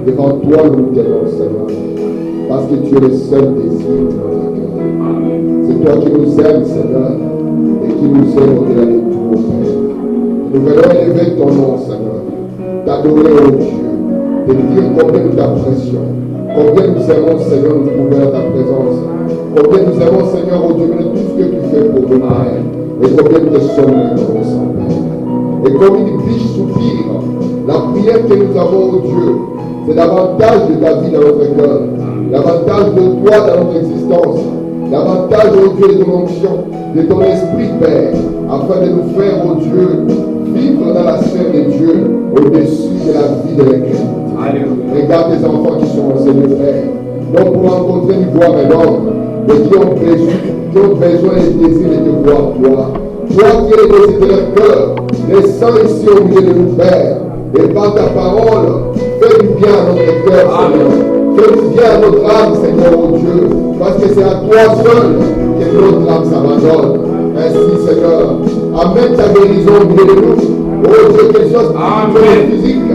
Devant toi, nous t'aimons, Seigneur, parce que tu es le seul désir de notre cœur. C'est toi qui nous aimes, Seigneur, et qui nous aime au-delà de tout, mon Père. Nous venons élever ton nom, Seigneur, t'adorer, ô Dieu, de dire combien nous t'apprécions, combien nous aimons, Seigneur, nous trouver à ta présence, combien nous aimons, Seigneur, ô Dieu, de tout ce que tu fais pour nous, Père, et combien nous te sommes reconnaissants, Père. Et comme une biche soupire, la prière que nous avons, ô Dieu, c'est davantage de ta vie dans notre cœur, davantage de toi dans notre existence, davantage, ô Dieu, de ton onction, de ton esprit, Père, afin de nous faire, ô Dieu, vivre dans la sphère de Dieu, au-dessus de la vie de l'incrédulité. Regarde tes enfants qui sont enseignés, Père, non pour rencontrer du voir un homme, mais qui ont besoin et désir de te voir, toi. Toi qui es le désir de leur cœur, descends ici au milieu de nous, Père. Et par ta parole, fais du bien à notre cœur, Seigneur. Fais du bien à notre âme, Seigneur, oh Dieu. Parce que c'est à toi seul que notre âme s'abandonne. Ainsi, Seigneur, amène ta guérison au milieu de nous. Oh Dieu, quelque chose physique.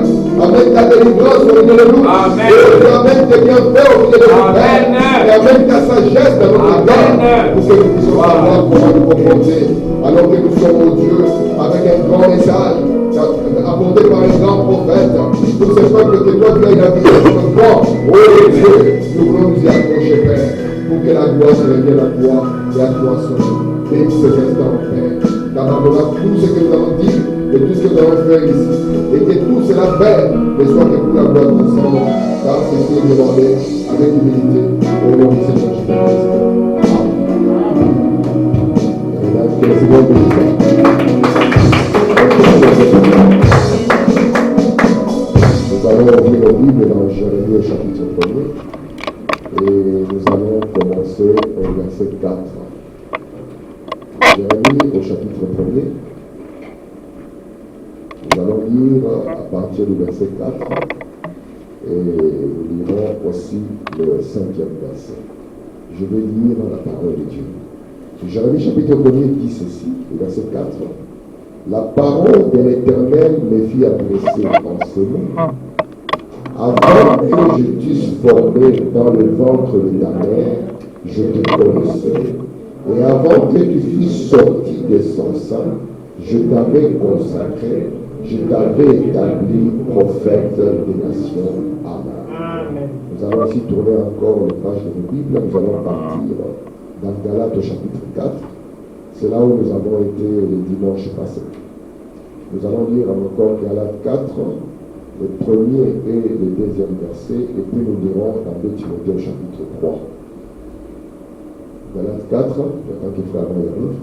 Amène ta délivrance au milieu de nous. Amen. Oh Dieu, amène tes bienfaits au milieu de nous, Père. Et amène ta sagesse dans notre cœur. Pour que nous puissions savoir comment nous comporter. Alors que nous sommes, oh Dieu, avec un grand message apporté par un grand prophète, pour ce peuple que toi tu as inhabité sur le corps, oh Dieu, nous voulons nous y accrocher, Père, pour que la gloire se revienne à toi et à toi seul. Bénis ces instants, Père, d'abandonner tout ce que nous avons dit et tout ce que nous avons fait ici, et que tout cela, Père, ne soit que pour la gloire de ton nom, car c'est ce qui est demandé avec humilité au nom du Seigneur Jésus-Christ. Amen. Que le Seigneur bénisse. Nous allons ouvrir la Bible dans Jérémie au chapitre 1er et nous allons commencer au verset 4. Jérémie au chapitre 1er, nous allons lire à partir du verset 4 et nous lirons aussi le 5e verset. Je vais lire la parole de Dieu. Jérémie chapitre 1er dit ceci, le verset 4. La parole de l'Éternel me fit adresser en ce moment. Avant que je t'eusse formé dans le ventre de ta mère, je te connaissais. Et avant que tu fusses sorti de son sein, je t'avais consacré, je t'avais établi prophète des nations. Amen. Nous allons aussi tourner encore les pages de la Bible. Nous allons partir dans Galates au chapitre 4. C'est là où nous avons été le dimanche passé. Nous allons lire encore Galates 4, le premier et le deuxième verset, et puis nous lirons dans 2 Timothée au chapitre 3. Galates 4, j'attends qu'il frère y arrive.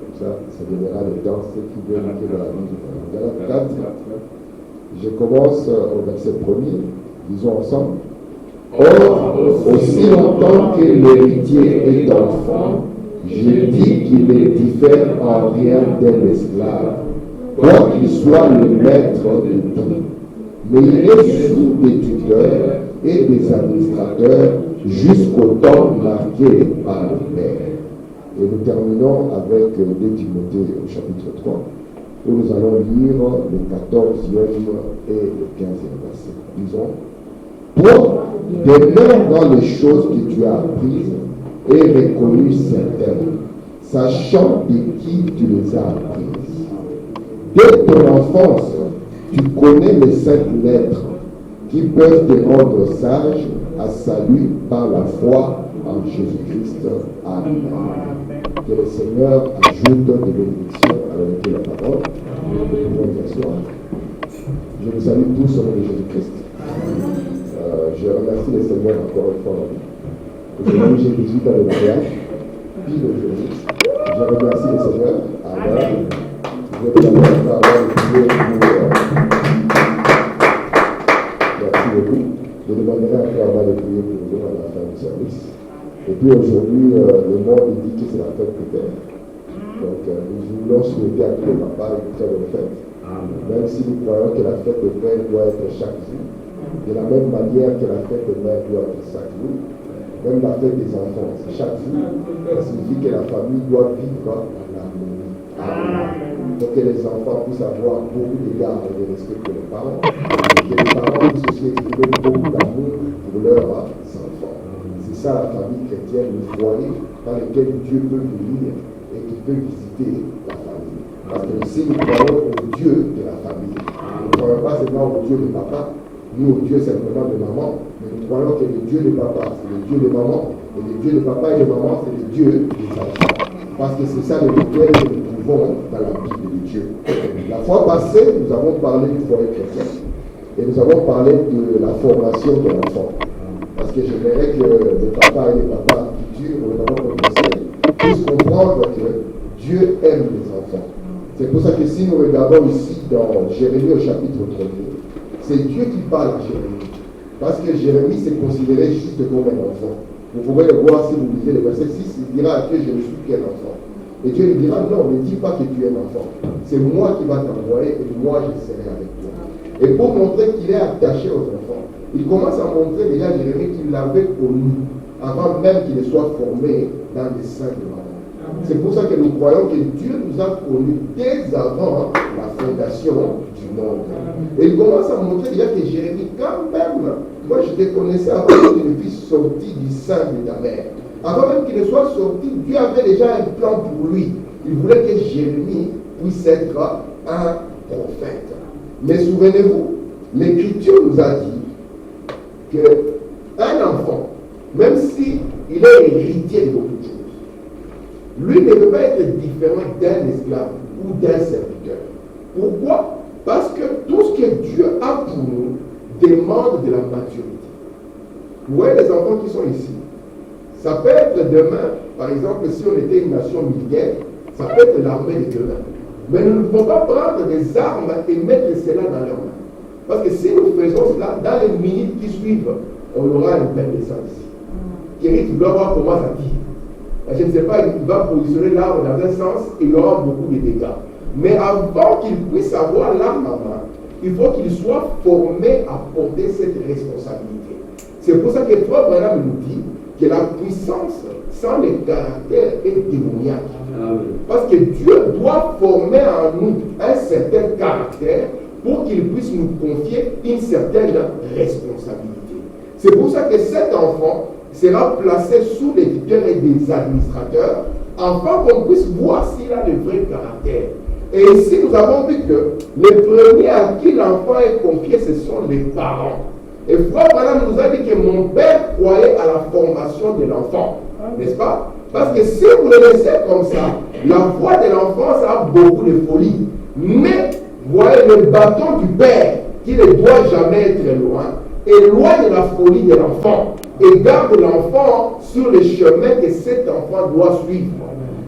Comme ça donnera le temps, ceux qui veulent entrer dans la Bible. Galates 4, je commence au verset 1er, disons ensemble. Or, aussi longtemps que l'héritier est enfant, je dis qu'il ne diffère en rien d'un esclave, quoiqu'il soit le maître de tout. Mais il est sous des tuteurs et des administrateurs jusqu'au temps marqué par le Père. Et nous terminons avec 2 Timothée au chapitre 3. où nous allons lire le 14e et le 15e verset. Disons, toi, demeure dans les choses que tu as apprises et reconnues certaines, sachant de qui tu les as apprises. Dès ton enfance, tu connais les 5 lettres qui peuvent te rendre sage à salut par la foi en Jésus-Christ. Amen. Que le Seigneur ajoute des bénédictions à la lecture de la parole. Nous pouvons nous asseoir. Je vous salue tous au nom de Jésus-Christ. Je remercie le Seigneur encore une fois. Aujourd'hui, j'ai 18 ans de mariage. Pile aujourd'hui. Je remercie le Seigneur. Amen. Je vais vous demander avoir prier pour. Merci beaucoup. Je demanderai à Frère de prier pour nous à la fin du service. Et puis aujourd'hui, le monde dit que c'est la fête de terre. Donc nous voulons souhaiter à tous les papas une très bonne fête. Même si nous croyons que la fête de père doit être chaque jour. De la même manière que la fête de mère doit être chaque jour. Même la fête des enfants, c'est chaque jour. Ça signifie que la famille doit vivre en harmonie. Pour que les enfants puissent avoir beaucoup d'égard et de respect pour les parents. Et que les parents puissent aussi exprimer beaucoup d'amour pour leurs enfants. C'est ça la famille chrétienne, le foyer dans lequel Dieu peut venir et qui peut visiter la famille. Parce que si nous croyons au Dieu de la famille, nous ne croyons pas seulement au Dieu de papa, ni au Dieu simplement de maman, mais nous croyons que le Dieu de papa, c'est le Dieu de maman, et le Dieu de papa et de maman, c'est le Dieu des enfants. Parce que c'est ça lequel nous trouvons dans la Bible de Dieu. La fois passée, nous avons parlé du foyer chrétien, et nous avons parlé de la formation de l'enfant. Parce que j'aimerais que les papas et les papas futurs, ou les mamans potentiels, puissent comprendre que Dieu aime les enfants. C'est pour ça que si nous regardons ici dans Jérémie au chapitre 1er, c'est Dieu qui parle à Jérémie. Parce que Jérémie s'est considéré juste comme un enfant. Vous pouvez le voir si vous lisez le verset 6, il dira à Dieu, je ne suis qu'un enfant. Et Dieu lui dira, non, ne dis pas que tu es un enfant. C'est moi qui va t'envoyer et moi je serai avec toi. Et pour montrer qu'il est attaché aux enfants, il commence à montrer déjà à Jérémie qu'il l'avait connu avant même qu'il ne soit formé dans les seins de maman. C'est pour ça que nous croyons que Dieu nous a connus dès avant la fondation du monde. Et il commence à montrer déjà que Jérémie, quand même, moi je te connaissais avant que tu ne fusses sorti du sein de ta mère. Avant même qu'il ne soit sorti, Dieu avait déjà un plan pour lui. Il voulait que Jérémie puisse être un prophète. Mais souvenez-vous, l'Écriture nous a dit qu'un enfant, même s'il est héritier de beaucoup de choses, lui ne peut pas être différent d'un esclave ou d'un serviteur. Pourquoi? Parce que tout ce que Dieu a pour nous demande de la maturité. Vous voyez les enfants qui sont ici. Ça peut être demain, par exemple, si on était une nation militaire, ça peut être l'armée de demain. Mais nous ne pouvons pas prendre des armes et mettre cela dans leurs mains. Parce que si nous faisons cela, dans les minutes qui suivent, on aura une peine de sang ici. Qui risque de voir comment ça dit. Je ne sais pas, il va positionner l'arme dans un sens et il aura beaucoup de dégâts. Mais avant qu'il puisse avoir l'arme en main, il faut qu'il soit formé à porter cette responsabilité. C'est pour ça que Frère Branham nous dit que la puissance sans le caractère est démoniaque. Parce que Dieu doit former en nous un certain caractère pour qu'il puisse nous confier une certaine responsabilité. C'est pour ça que cet enfant sera placé sous les tuteurs et des administrateurs afin qu'on puisse voir s'il a le vrai caractère. Et ici, nous avons vu que les premiers à qui l'enfant est confié, ce sont les parents. Et Frère Branham nous a dit que mon père croyait à la formation de l'enfant. N'est-ce pas? Parce que si vous le laissez comme ça, la voix de l'enfance a beaucoup de folie. Mais, voyez, le bâton du père, qui ne doit jamais être loin, éloigne la folie de l'enfant et garde l'enfant sur le chemin que cet enfant doit suivre.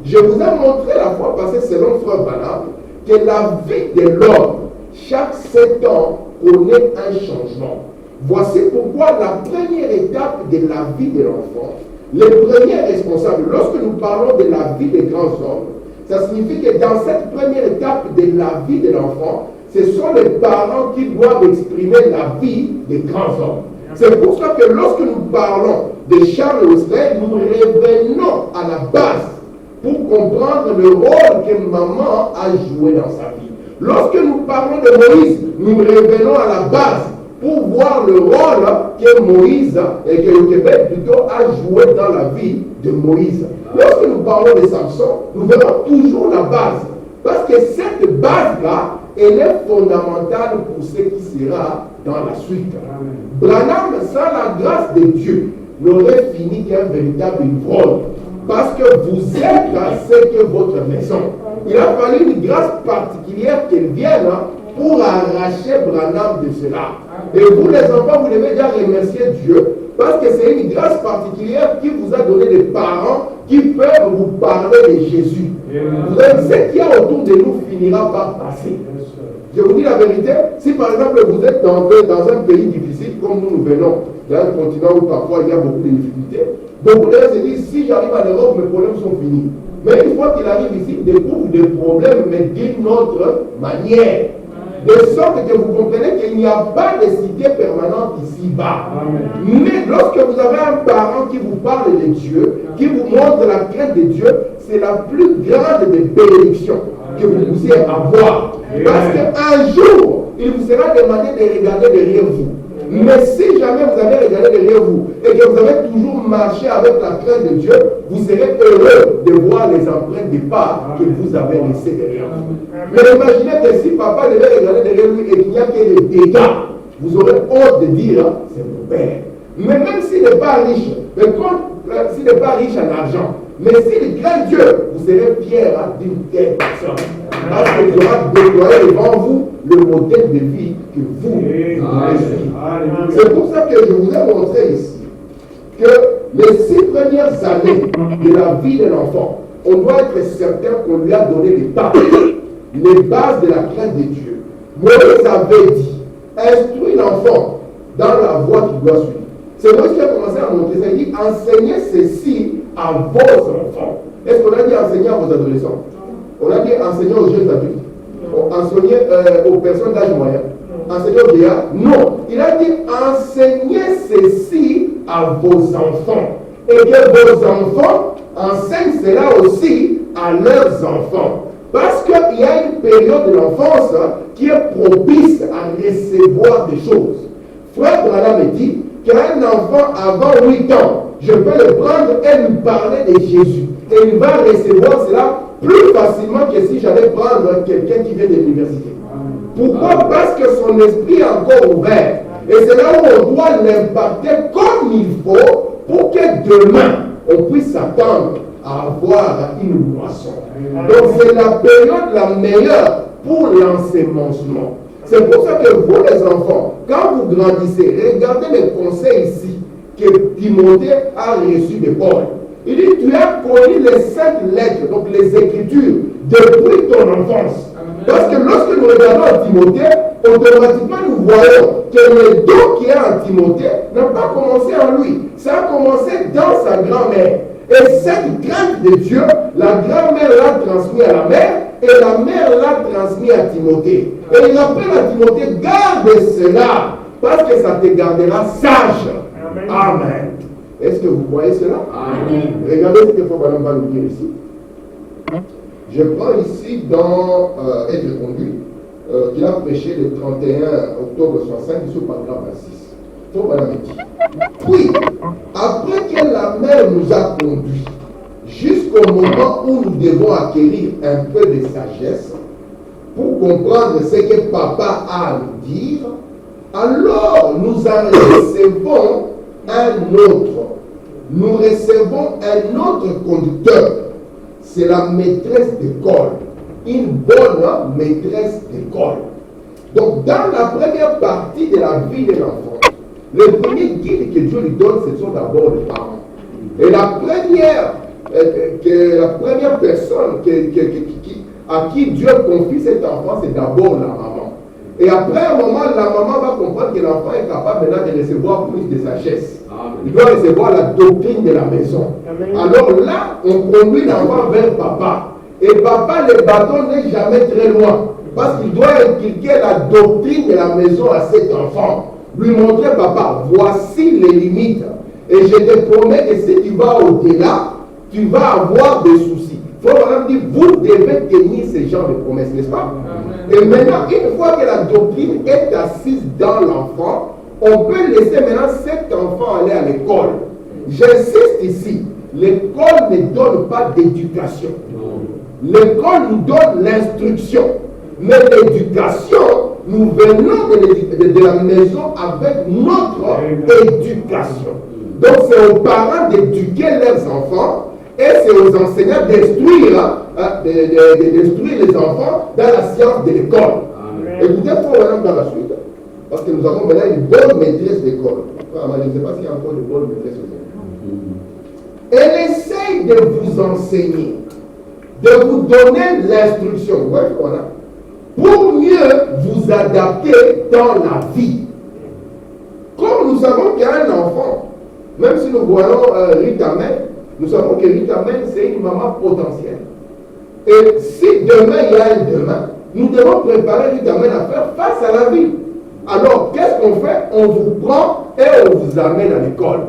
Je vous ai montré la fois passée, selon Frère Branham, que la vie de l'homme, chaque 7 ans, connaît un changement. Voici pourquoi la première étape de la vie de l'enfant, les premiers responsables, lorsque nous parlons de la vie des grands hommes, ça signifie que dans cette première étape de la vie de l'enfant, ce sont les parents qui doivent exprimer la vie des grands hommes. C'est pour ça que lorsque nous parlons de Charles Wesley, nous revenons à la base pour comprendre le rôle que maman a joué dans sa vie. Lorsque nous parlons de Moïse, nous revenons à la base pour voir le rôle que Moïse, et que le Québec plutôt, a joué dans la vie de Moïse. Lorsque nous parlons de Samson, nous verrons toujours la base. Parce que cette base-là, elle est fondamentale pour ce qui sera dans la suite. Branham, sans la grâce de Dieu, n'aurait fini qu'un véritable ivrogne. Parce que vous êtes ce que votre maison. Il a fallu une grâce particulière qu'elle vienne pour arracher Branham de cela. Et vous les enfants, vous devez déjà remercier Dieu parce que c'est une grâce particulière qui vous a donné des parents qui peuvent vous parler de Jésus. Ce qu'il y a autour de nous finira par passer. Je vous dis la vérité, si par exemple vous êtes dans un pays difficile comme nous venons, dans un continent où parfois il y a beaucoup de difficultés, beaucoup de gens se disent si j'arrive en Europe, mes problèmes sont finis. Mais une fois qu'il arrive ici, il découvre des problèmes, mais d'une autre manière. De sorte que vous comprenez qu'il n'y a pas de cité permanente ici-bas. Mais lorsque vous avez un parent qui vous parle de Dieu, qui vous montre la crainte de Dieu, c'est la plus grande des bénédictions que vous puissiez avoir. Parce qu'un jour, il vous sera demandé de regarder derrière vous. Mais si jamais vous avez regardé derrière vous et que vous avez toujours marché avec la crainte de Dieu, vous serez heureux de voir les empreintes des pas que vous avez laissées derrière vous. Mais imaginez que si papa devait regarder derrière lui et qu'il n'y a que des dégâts, vous aurez honte de dire c'est mon père. Mais même s'il n'est pas riche, s'il n'est pas riche en argent, mais s'il craint Dieu, vous serez fier d'une telle personne. Parce qu'il aura déployé devant vous le modèle de vie que vous avez suivi. C'est pour ça que je vous ai montré ici que les 6 premières années de la vie de l'enfant, on doit être certain qu'on lui a donné les bases de la crainte de Dieu. Moïse avait dit, instruis l'enfant dans la voie qu'il doit suivre. C'est Moïse qui a commencé à montrer ça. Il dit, enseignez ceci à vos enfants. Est-ce qu'on a dit enseigner à vos adolescents? On a dit enseigner aux jeunes adultes, enseigner aux personnes d'âge moyen, enseigner aux vieillards. Non, il a dit enseignez ceci à vos enfants. Et que vos enfants enseignent cela aussi à leurs enfants. Parce qu'il y a une période de l'enfance qui est propice à recevoir des choses. Frère Branham dit qu'un enfant avant 8 ans, je peux le prendre et lui parler de Jésus. Et il va recevoir cela plus facilement que si j'allais prendre quelqu'un qui vient de l'université. Pourquoi? Parce que son esprit est encore ouvert. Et c'est là où on doit l'impacter comme il faut pour que demain, on puisse s'attendre à avoir une moisson. Donc c'est la période la meilleure pour l'ensemencement. C'est pour ça que vous les enfants, quand vous grandissez, regardez les conseils ici que Timothée a reçus de Paul. Il dit, tu as connu les 5 lettres, donc les Écritures, depuis ton enfance. Parce que lorsque nous regardons Timothée, automatiquement nous voyons que le don qui est en Timothée n'a pas commencé en lui. Ça a commencé dans sa grand-mère. Et cette crainte de Dieu, la grand-mère l'a transmis à la mère, et la mère l'a transmis à Timothée. Et il appelle à Timothée, garde cela, parce que ça te gardera sage. Amen. Est-ce que vous voyez cela? Amen. Regardez ce que Fabien va nous dire ici. Je prends ici dans Être conduit, qu'il a prêché le 31 octobre 65, sur le paragraphe 26. Fabien dit, puis, après que la mère nous a conduits jusqu'au moment où nous devons acquérir un peu de sagesse pour comprendre ce que papa a à nous dire, alors nous en recevons un autre. Nous recevons un autre conducteur. C'est la maîtresse d'école. Une bonne maîtresse d'école. Donc, dans la première partie de la vie de l'enfant, le premier guide que Dieu lui donne, ce sont d'abord les parents. Et la première personne à qui Dieu confie cet enfant, c'est d'abord la maman. Et après un moment, la maman va comprendre que l'enfant est capable maintenant de recevoir plus de sagesse. Il doit recevoir la doctrine de la maison. Alors là, on conduit l'enfant vers papa. Et papa, le bâton n'est jamais très loin. Parce qu'il doit inculquer la doctrine de la maison à cet enfant. Lui montrer, papa, voici les limites. Et je te promets que si tu vas au-delà, tu vas avoir des soucis. Frère Branham dit, vous devez tenir ce genre de promesses, n'est-ce pas? Et maintenant, une fois que la doctrine est assise dans l'enfant, on peut laisser maintenant cet enfant aller à l'école. J'insiste ici, l'école ne donne pas d'éducation. L'école nous donne l'instruction. Mais l'éducation, nous venons de la maison avec notre éducation. Donc c'est aux parents d'éduquer leurs enfants et c'est aux enseignants d'instruire les enfants dans la science de l'école. Écoutez, il faut maintenant dans la suite. Parce que nous avons maintenant une bonne maîtresse d'école. Je ne sais pas s'il y a encore de bonnes maîtresses aujourd'hui. Elle essaye de vous enseigner, de vous donner l'instruction. Ouais, voilà. Pour mieux vous adapter dans la vie. Comme nous savons qu'il y a un enfant, même si nous voyons Rita May, nous savons que Rita May, c'est une maman potentielle. Et si demain il y a un demain, nous devons préparer Rita May à faire face à la vie. Alors, qu'est-ce qu'on fait? On vous prend et on vous amène à l'école.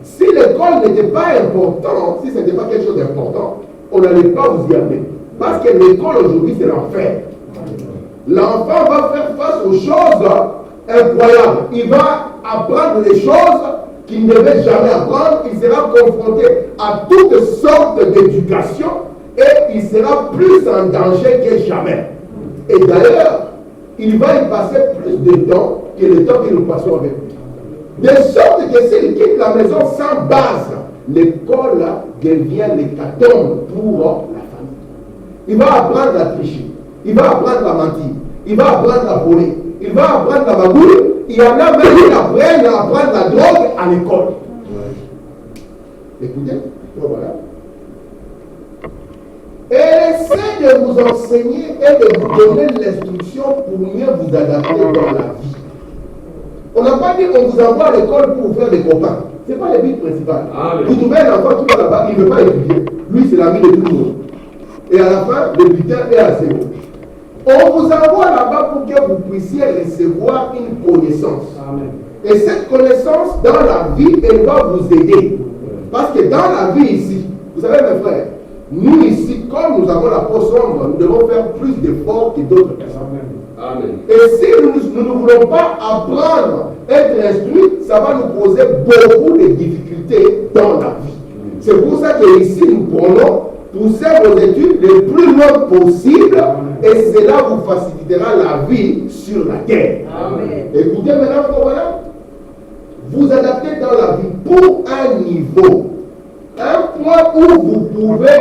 Si l'école n'était pas importante, si ce n'était pas quelque chose d'important, on n'allait pas vous y amener. Parce que l'école aujourd'hui, c'est l'enfer. L'enfant va faire face aux choses incroyables. Il va apprendre des choses qu'il ne devait jamais apprendre. Il sera confronté à toutes sortes d'éducation et il sera plus en danger que jamais. Et d'ailleurs, il va y passer plus de temps que le temps que nous passons avec lui. De sorte que s'il quitte la maison sans base, l'école devient l'hécatombe pour la famille. Il va apprendre à tricher, il va apprendre à mentir, il va apprendre à voler, il va apprendre la magouille. Il y en a même qui apprennent à apprendre la drogue à l'école. Écoutez, voilà. Elle essaie de vous enseigner et de vous donner l'instruction pour mieux vous adapter dans la vie. On n'a pas dit qu'on vous envoie à l'école pour vous faire des copains. Ce n'est pas le but principal. Vous trouvez un enfant qui va là-bas, il ne veut pas étudier. Lui, c'est l'ami de tout le monde. Et à la fin, le bulletin est à zéro. On vous envoie là-bas pour que vous puissiez recevoir une connaissance. Amen. Et cette connaissance, dans la vie, elle va vous aider. Parce que dans la vie ici, vous savez mes frères, nous ici, comme nous avons la peau sombre, nous devons faire plus d'efforts que d'autres personnes. Amen. Et si nous ne voulons pas apprendre, être instruits, ça va nous poser beaucoup de difficultés dans la vie. C'est pour ça qu'ici, nous prenons pousser vos études le plus loin possible et cela vous facilitera la vie sur la terre. Amen. Écoutez maintenant, voilà, vous adaptez dans la vie pour un niveau. Un point où vous pouvez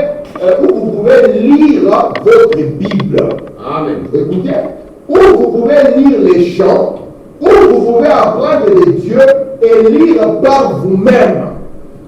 lire votre Bible. Amen. Écoutez, où vous pouvez lire les chants, où vous pouvez apprendre de Dieu et lire par vous-même.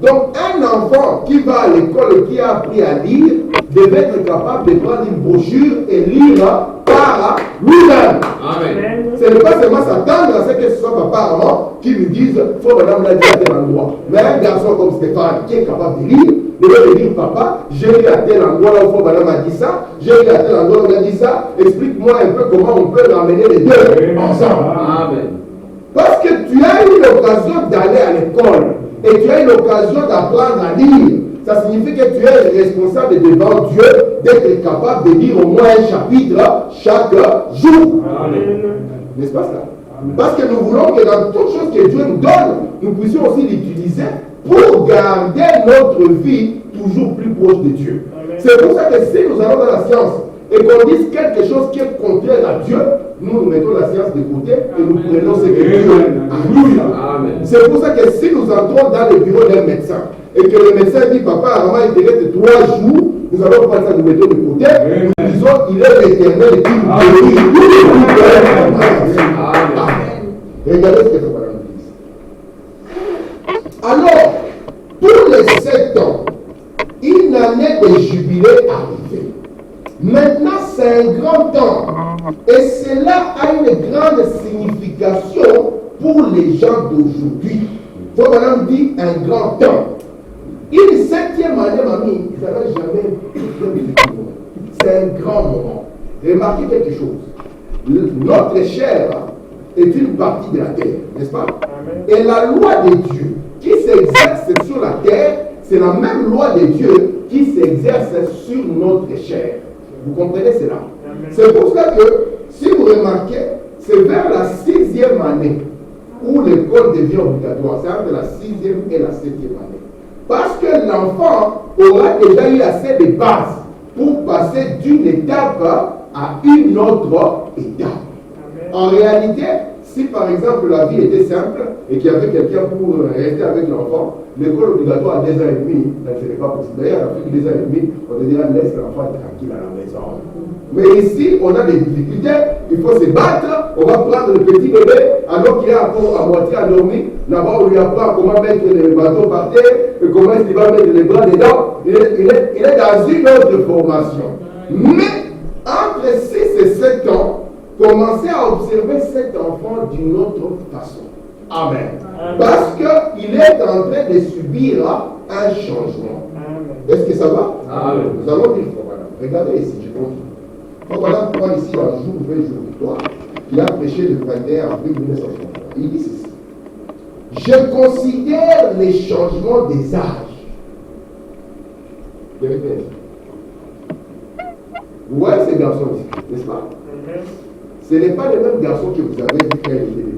Donc, un enfant qui va à l'école et qui a appris à lire devait être capable de prendre une brochure et lire par lui-même. Amen. Ce n'est pas seulement s'attendre à ce que ce soit papa ou maman qui lui disent « faut madame l'a dit à tel endroit ». Mais un garçon comme Stéphane qui est capable de lire, devait lui dire « Papa, j'ai lu à tel endroit là où faut madame a dit ça, j'ai lu à tel endroit où on a dit ça, explique-moi un peu comment on peut ramener les deux ensemble. » Amen. Parce que tu as eu l'occasion d'aller à l'école et tu as eu l'occasion d'apprendre à lire. Ça signifie que tu es responsable devant Dieu d'être capable de lire au moins un chapitre chaque jour. Amen. N'est-ce pas ça? Amen. Parce que nous voulons que dans toute chose que Dieu nous donne, nous puissions aussi l'utiliser pour garder notre vie toujours plus proche de Dieu. C'est pour ça que si nous allons dans la science et qu'on dise quelque chose qui est contraire à Dieu, nous mettons la science de côté et nous prenons ce que Dieu a dit. C'est pour ça que si nous entrons dans le bureau d'un médecin et que le médecin dit papa, avant il te reste 3 jours, nous allons prendre ça, nous mettons de côté, nous disons il est l'éternel qui nous guérit. Regardez ce que ça va nous dire. Alors, tous les 7 ans, une année de jubilé arrivée. Maintenant, c'est un grand temps. Et cela a une grande signification pour les gens d'aujourd'hui. Il faut maintenant dire un grand temps. Une 7e année, mamie, ça n'a jamais été. C'est un grand moment. Remarquez quelque chose. Notre chair est une partie de la terre, n'est-ce pas? Et la loi de Dieu qui s'exerce sur la terre, c'est la même loi de Dieu qui s'exerce sur notre chair. Vous comprenez cela? C'est pour ça que, si vous remarquez, c'est vers la 6e année où l'école devient obligatoire. C'est entre la 6e et la 7e année. Parce que l'enfant aura déjà eu assez de bases pour passer d'une étape à une autre étape. En réalité, si par exemple la vie était simple et qu'il y avait quelqu'un pour rester avec l'enfant, l'école obligatoire à 2 ans et demi, ce n'est pas possible. D'ailleurs, à plus de 2 ans et demi, on te dira laisse l'enfant tranquille à la maison. Mais ici, on a des difficultés, il faut se battre, on va prendre le petit bébé alors qu'il est encore à moitié endormi. Là-bas, on lui apprend comment mettre les bâtons par terre et comment est-ce qu'il va mettre les bras dedans. Il est dans une autre formation. Mais entre 6 et 7 ans, commencez à observer cet enfant d'une autre façon. Amen. Parce qu'il est en train de subir un changement. Est-ce que ça va? Amen. Nous allons dire, regardez ici, je continue. Voilà prend ici un jour, 20 jours victoire, qu'il a prêché le 21 avril 1963. Il dit ceci. Je considère les changements des âges. Vous voyez ces garçons ici, n'est-ce pas? Ce n'est pas le même garçon que vous avez vu quand il était bébé.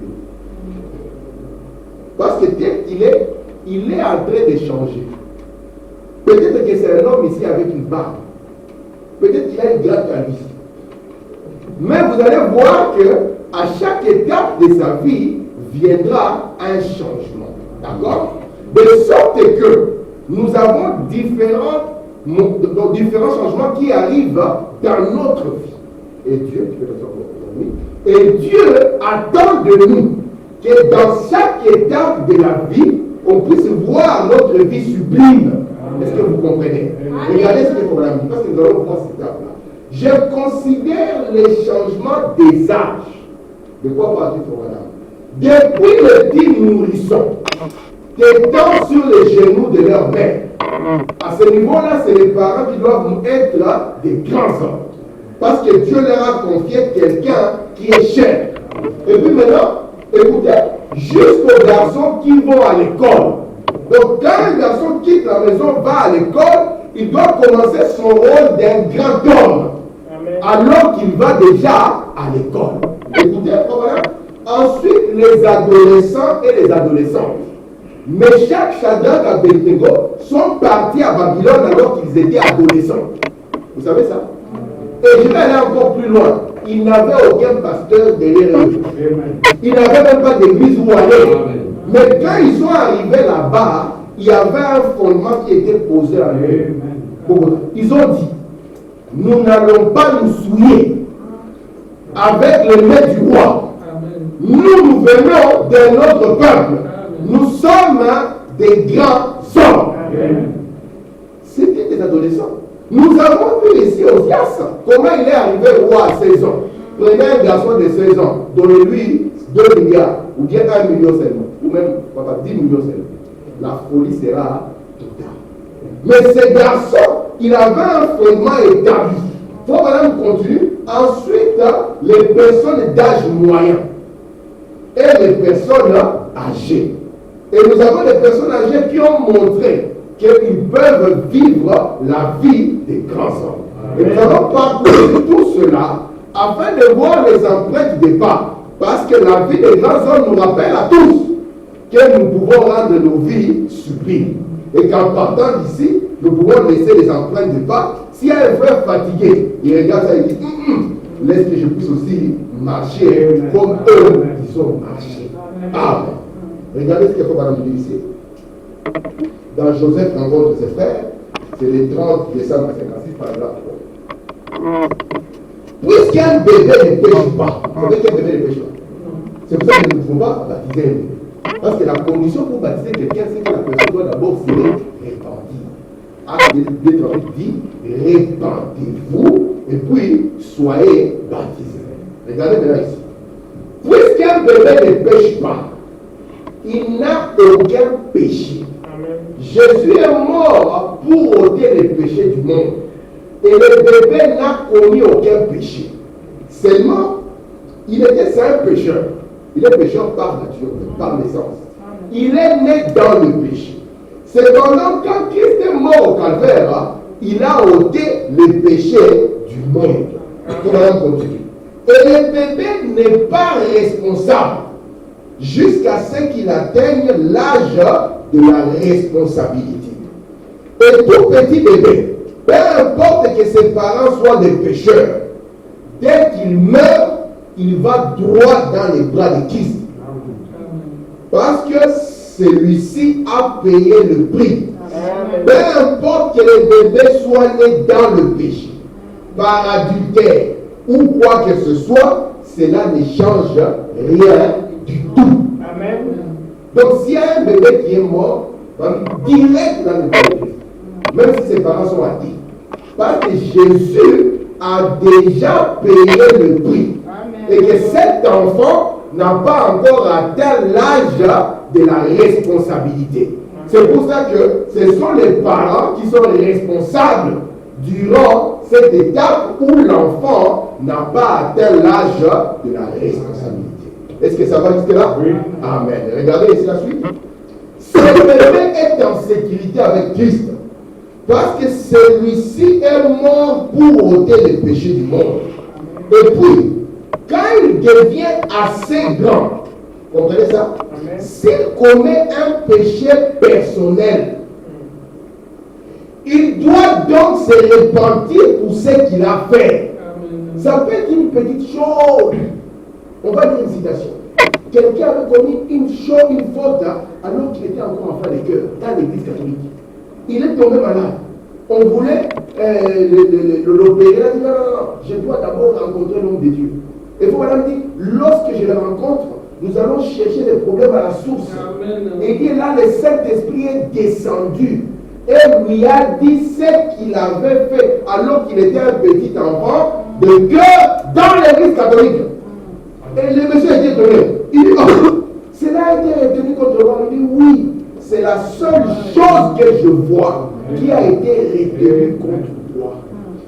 Parce que dès qu'il est, il est en train de changer. Peut-être que c'est un homme ici avec une barbe. Peut-être qu'il a une grande calvitie. Mais vous allez voir qu'à chaque étape de sa vie viendra un changement. D'accord? De sorte que nous avons différents changements qui arrivent dans notre vie. Et Dieu, et Dieu attend de nous que dans chaque étape de la vie, on puisse voir notre vie sublime. Est-ce que vous comprenez? Regardez ce qu'il faut dire, parce que nous allons voir cette étape-là. Je considère les changements des âges. De quoi parle-t-il, madame? Depuis le petit nourrisson, étant sur les genoux de leur mère. À ce niveau-là, c'est les parents qui doivent être des grands hommes. Parce que Dieu leur a confié quelqu'un qui est cher. Et puis maintenant, écoutez, jusqu'aux garçons qui vont à l'école. Donc quand un garçon quitte la maison, va à l'école, il doit commencer son rôle d'un grand homme. Alors qu'il va déjà à l'école. Écoutez, voilà. Ensuite, les adolescents et les adolescentes. Meshach, Shadrach et Abednego sont partis à Babylone alors qu'ils étaient adolescents. Vous savez ça? Et je vais aller encore plus loin. Ils n'avaient aucun pasteur derrière eux. Ils n'avaient même pas d'église où aller. Mais quand ils sont arrivés là-bas, il y avait un fondement qui était posé à eux. Ils ont dit, nous n'allons pas nous souiller avec le nez du roi. Nous venons de notre peuple. Nous sommes des grands hommes. C'était des adolescents. Nous avons vu ici Osias comment il est arrivé roi à 16 ans. Prenez un garçon de 16 ans, donnez-lui 2 milliards, ou bien 1 million seulement, ou même 10 millions seulement. La folie sera totale. Mais ce garçon, il avait un fondement établi. Il faut vraiment continuer. Ensuite, les personnes d'âge moyen et les personnes âgées. Et nous avons des personnes âgées qui ont montré qu'ils peuvent vivre la vie des grands hommes. Et nous allons parcourir tout cela afin de voir les empreintes des pas. Parce que la vie des grands hommes nous rappelle à tous que nous pouvons rendre nos vies sublimes. Et qu'en partant d'ici, nous pouvons laisser les empreintes des pas. S'il y a un frère fatigué, il regarde ça et dit laisse que je puisse aussi marcher comme eux, ils ont marché. Amen. Regardez ce qu'il faut nous dire ici. Dans Joseph rencontre ses frères, c'est le 30 décembre 56 par là. Puisqu'un bébé ne pêche pas, vous savez qu'un bébé ne pêche pas. C'est pour ça que nous ne pouvons pas baptiser un bébé. Parce que la condition pour baptiser quelqu'un, c'est que la personne doit d'abord se repentir. Acte d'être dit, répentez-vous et puis soyez baptisés. Regardez maintenant ici. Puisqu'un bébé ne pêche pas, il n'a aucun péché. Jésus est mort pour ôter les péchés du monde. Et le bébé n'a commis aucun péché. Seulement, il était un pécheur. Il est pécheur par nature, par naissance. Il est né dans le péché. Cependant, quand Christ est mort au calvaire, il a ôté les péchés du monde. Tout le monde continue. Et le bébé n'est pas responsable jusqu'à ce qu'il atteigne l'âge de la responsabilité. Et tout petit bébé, peu importe que ses parents soient des pécheurs, dès qu'il meurt, il va droit dans les bras de Christ. Parce que celui-ci a payé le prix. Peu importe que le bébé soit né dans le péché, par adultère ou quoi que ce soit, cela ne change rien du tout. Amen. Donc s'il y a un bébé qui est mort, direct dans le bébé, même si ses parents sont athées, parce que Jésus a déjà payé le prix. Amen. Et que cet enfant n'a pas encore atteint l'âge de la responsabilité. C'est pour ça que ce sont les parents qui sont les responsables durant cette étape où l'enfant n'a pas atteint l'âge de la responsabilité. Est-ce que ça va jusque-là? Oui. Amen. Regardez ici la suite. Ce bébé est en sécurité avec Christ parce que celui-ci est mort pour ôter les péchés du monde. Et puis, quand il devient assez grand, comprenez ça? S'il commet un péché personnel, il doit donc se repentir pour ce qu'il a fait. Ça peut être une petite chose. On va dire une citation. Quelqu'un avait commis une faute alors qu'il était encore enfant de cœur dans l'église catholique. Il est tombé malade. On voulait l'opérer. Il a dit non, je dois d'abord rencontrer l'homme de Dieu. Et il faut madame dire, lorsque je le rencontre, nous allons chercher des problèmes à la source. Amen. Et il là, le Saint-Esprit est descendu et lui a dit ce qu'il avait fait alors qu'il était un petit enfant de cœur dans l'église catholique. Et le monsieur a été étonné. Il dit, oh, cela a été retenu contre moi. Il dit, oui, c'est la seule chose que je vois qui a été retenue contre toi.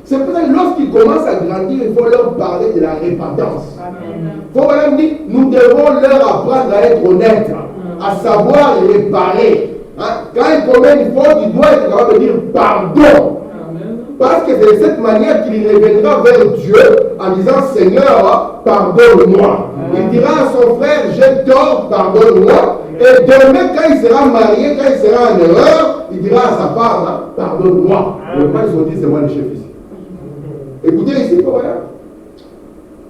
C'est pour ça que lorsqu'ils commencent à grandir, il faut leur parler de la repentance. Il faut même dire, nous devons leur apprendre à être honnêtes, à savoir réparer. Hein? Quand ils commettent une faute, il doit être capable de dire pardon. Parce que c'est de cette manière qu'il reviendra vers Dieu en disant Seigneur, pardonne-moi. Il dira à son frère, j'ai tort, pardonne-moi. Et demain, quand il sera marié, quand il sera en erreur, il dira à sa femme, pardonne-moi. Le mal, ils ont dit, c'est moi le chef ici. Écoutez ici, voilà.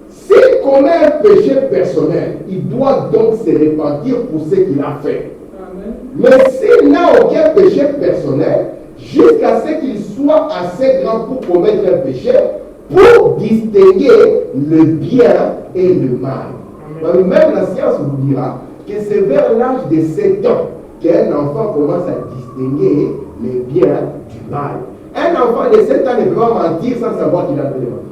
S'il commet un péché personnel, il doit donc se repentir pour ce qu'il a fait. Amen. Mais s'il n'a aucun péché personnel, jusqu'à ce qu'il soit assez grand pour commettre un péché, pour distinguer le bien et le mal. Amen. Même la science vous dira que c'est vers l'âge de 7 ans qu'un enfant commence à distinguer le bien du mal. Un enfant de 7 ans ne peut pas mentir sans savoir qu'il a en train de mentir.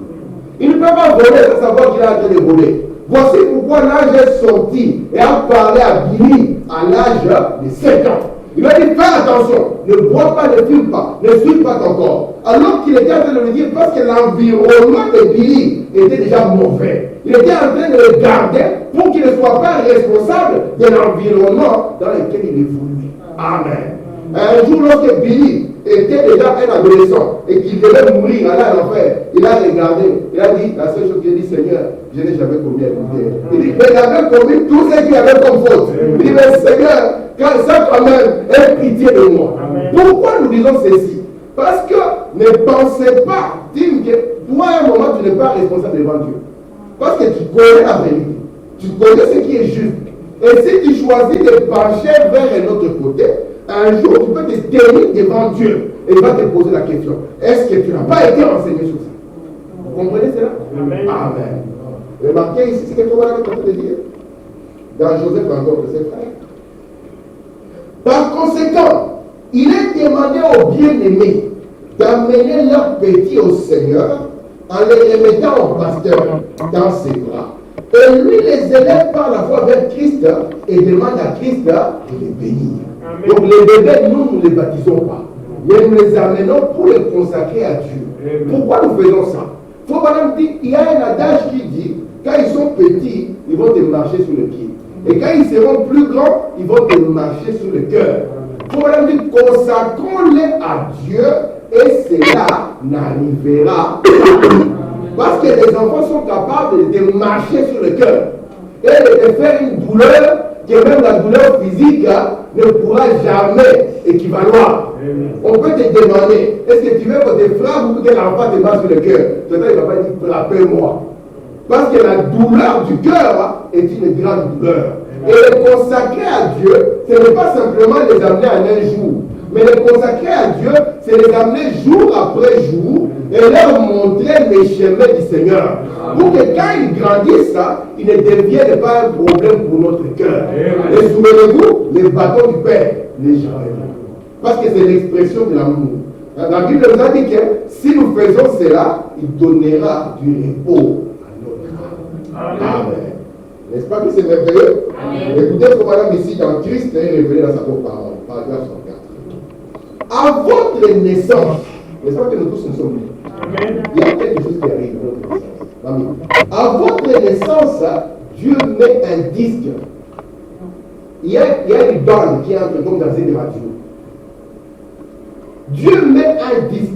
Il ne peut pas voler sans savoir qu'il est en train de voler. Voici pourquoi l'âge est sorti et a parlé à Billy à l'âge de 7 ans. Il a dit, fais attention, ne bois pas, ne fume pas, ne suis pas ton corps. Alors qu'il était en train de le dire parce que l'environnement de Billy était déjà mauvais. Il était en train de le garder pour qu'il ne soit pas responsable de l'environnement dans lequel il évoluait. Amen. Un jour, lorsque Billy était déjà un adolescent et qu'il devait mourir, aller à l'enfer, il a regardé, il a dit, la seule chose qu'il a dit, Seigneur, je n'ai jamais commis adultère. Il dit, mais il avait commis tout ce qu'il avait comme faute. Il dit, mais Seigneur, quand ça quand même, aie pitié de moi. Amen. Pourquoi nous disons ceci? Parce que ne pensez pas, dis que toi, à un moment, tu n'es pas responsable devant Dieu. Parce que tu connais la vérité. Tu connais ce qui est juste. Et si tu choisis de pencher vers un autre côté, un jour, tu peux te tenir devant Dieu et il va te poser la question. Est-ce que tu n'as pas été enseigné sur ça? Vous comprenez cela? Amen. Amen. Remarquez ici, c'est quelque chose que je peux te dire. Dans Joseph encore de ses frères. Par conséquent, il est demandé aux bien-aimés d'amener leurs petits au Seigneur en les remettant au pasteur dans ses bras. Et lui les élève par la foi vers Christ et demande à Christ de les bénir. Amen. Donc les bébés, nous ne les baptisons pas. Mais nous les amenons pour les consacrer à Dieu. Amen. Pourquoi nous faisons ça? Il faut par dire, il y a un adage qui dit, quand ils sont petits, ils vont te marcher sur le pied. Et quand ils seront plus grands, ils vont te marcher sur le cœur. Faut même dire consacrons-les à Dieu et cela n'arrivera pas. Parce que les enfants sont capables de marcher sur le cœur et de faire une douleur que même la douleur physique ne pourra jamais équivaloir. On peut te demander, est-ce que tu veux que tes frappes ou que l'enfant te marche sur le cœur? Tout il ne va pas dire frappez-moi. Parce que la douleur du cœur est une grande douleur. Et les consacrer à Dieu, ce n'est pas simplement les amener en un jour. Mais les consacrer à Dieu, c'est les amener jour après jour et leur montrer les chemins du Seigneur. Pour que quand ils grandissent, ils ne deviennent pas un problème pour notre cœur. Et souvenez-vous, les bâtons du Père, les gens aiment. Parce que c'est l'expression de l'amour. La Bible nous a dit que si nous faisons cela, il donnera du repos à notre âme. Amen. N'est-ce pas que c'est merveilleux? Écoutez ce que madame ici dans Christ est révélé dans sa propre parole. Paragraphe 104. À votre naissance, n'est-ce pas que nous tous nous sommes nés? Il y a quelque chose qui arrive à notre naissance. À votre naissance, Dieu met un disque. Il y a une bande qui entre comme dans une radio. Dieu met un disque.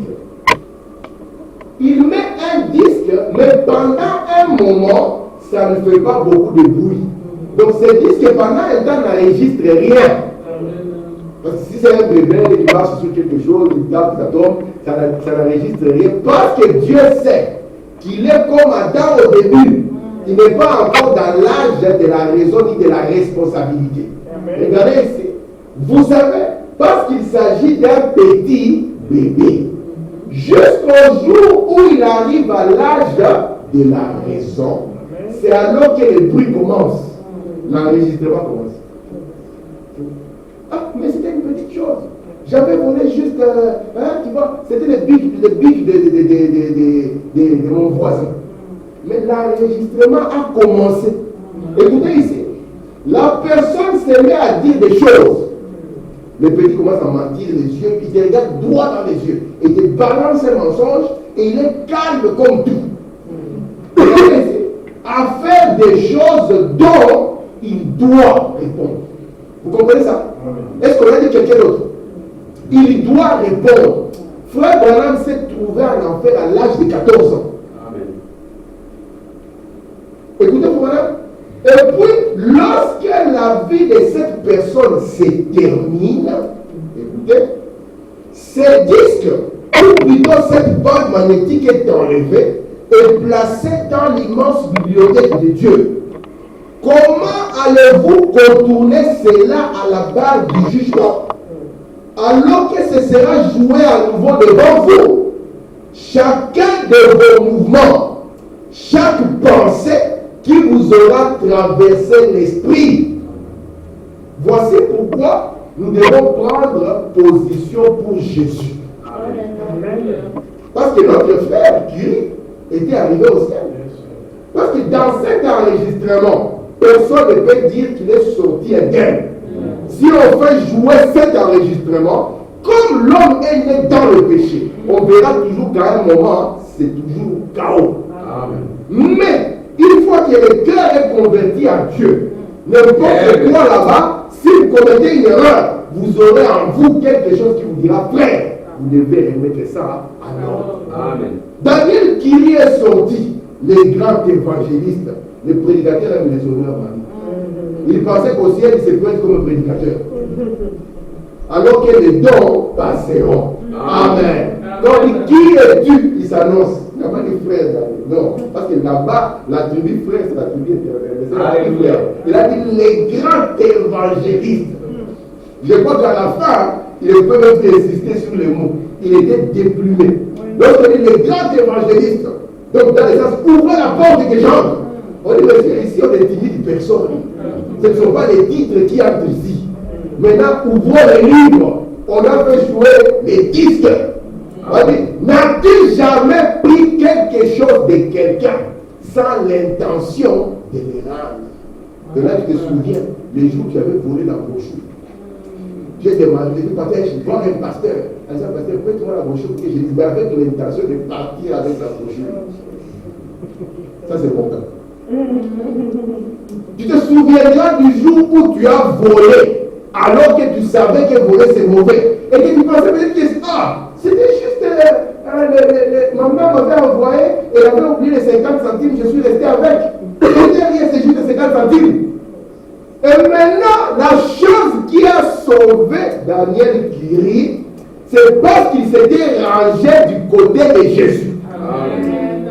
Il met un disque, mais pendant un moment, ça ne fait pas beaucoup de bruit. Donc ce disque pendant un temps n'enregistre rien. Parce que si c'est un bébé qui marche sur quelque chose, il tape, ça tombe, ça n'enregistre rien. Parce que Dieu sait qu'il est comme Adam au début. Il n'est pas encore dans l'âge de la raison ni de la responsabilité. Regardez ici. Vous savez, parce qu'il s'agit d'un petit bébé. Jusqu'au jour où il arrive à l'âge de la raison, c'est alors que le bruit commence. L'enregistrement commence. Ah, mais c'était une petite chose. J'avais volé juste, tu vois, c'était le bic de mon voisin. Mais l'enregistrement a commencé. Écoutez ici. La personne se met à dire des choses. Le petit commence à mentir les yeux, il te regarde droit dans les yeux. Et il te balance un mensonge et il est calme comme tout. À faire des choses dont il doit répondre. Vous comprenez ça? Est-ce qu'on a dit quelqu'un d'autre? Il doit répondre. Frère Branham s'est trouvé en enfer à l'âge de 14 ans. Amen. Écoutez, frère Branham. Et puis, lorsque la vie de cette personne se termine, écoutez, ce disque, ou plutôt cette bande magnétique est enlevée et placée dans l'immense bibliothèque de Dieu. Comment allez-vous contourner cela à la barre du jugement alors que ce sera joué à nouveau devant vous? Chacun de vos mouvements, chaque pensée qui vous aura traversé l'esprit. Voici pourquoi nous devons prendre position pour Jésus. Amen. Parce que notre frère Curie était arrivé au ciel. Parce que dans cet enregistrement, personne ne peut dire qu'il est sorti indemne. Si on fait jouer cet enregistrement, comme l'homme est né dans le péché, on verra toujours qu'à un moment, c'est toujours chaos. Amen. Mais une fois que le cœur est converti à Dieu, n'importe quoi là-bas, si vous commettez une erreur, vous aurez en vous quelque chose qui vous dira, frère, vous devez remettre ça à l'ordre. Amen. Daniel Curie est sorti, les grands évangélistes, les prédicateurs aiment les honneurs. Il pensait qu'au ciel, il se peut être comme un prédicateur. Alors que les dons passeront. Amen. Donc, qui es-tu? Il s'annonce. Il n'y a pas de frère. Non. Parce que là-bas, la tribu frère, c'est la tribu éternelle. Il a dit les grands évangélistes. Je crois qu'à la fin, il peut même insister sur les mots. Il était déplumé. Donc, on dit les grands évangélistes. Donc, dans le sens, ouvrez la porte que j'entre. On dit, mais ici, on intimide personne. Ce ne sont pas les titres qui entrent ici. Maintenant, ouvrons les livres. On a fait jouer les disques. On dit, n'as-tu jamais pris quelque chose de quelqu'un sans l'intention de le rendre? De là, tu te souviens, les jours où tu avais volé la brochure. J'ai demandé, je vois un pasteur. Elle dit, pasteur, prête-moi la brochure. J'ai dit, mais avec l'intention de partir avec la brochure. Ça, c'est mon cas. Tu te souviendras du jour où tu as volé alors que tu savais que voler c'est mauvais. Et que tu pensais peut-être que c'était juste, ma mère m'avait envoyé, elle avait oublié les 50 centimes, je suis resté avec. Et derrière, c'est juste les 50 centimes. Et maintenant, la chose qui a sauvé Daniel Curie, c'est parce qu'il s'était rangé du côté de Jésus. Amen.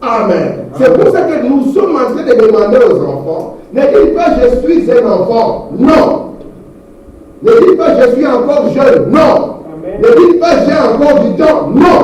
Amen. C'est pour ça que nous sommes en train de demander aux enfants, ne dites pas je suis un enfant. Non. Ne dites pas je suis encore jeune. Non. Amen. Ne dites pas j'ai encore du temps. Non.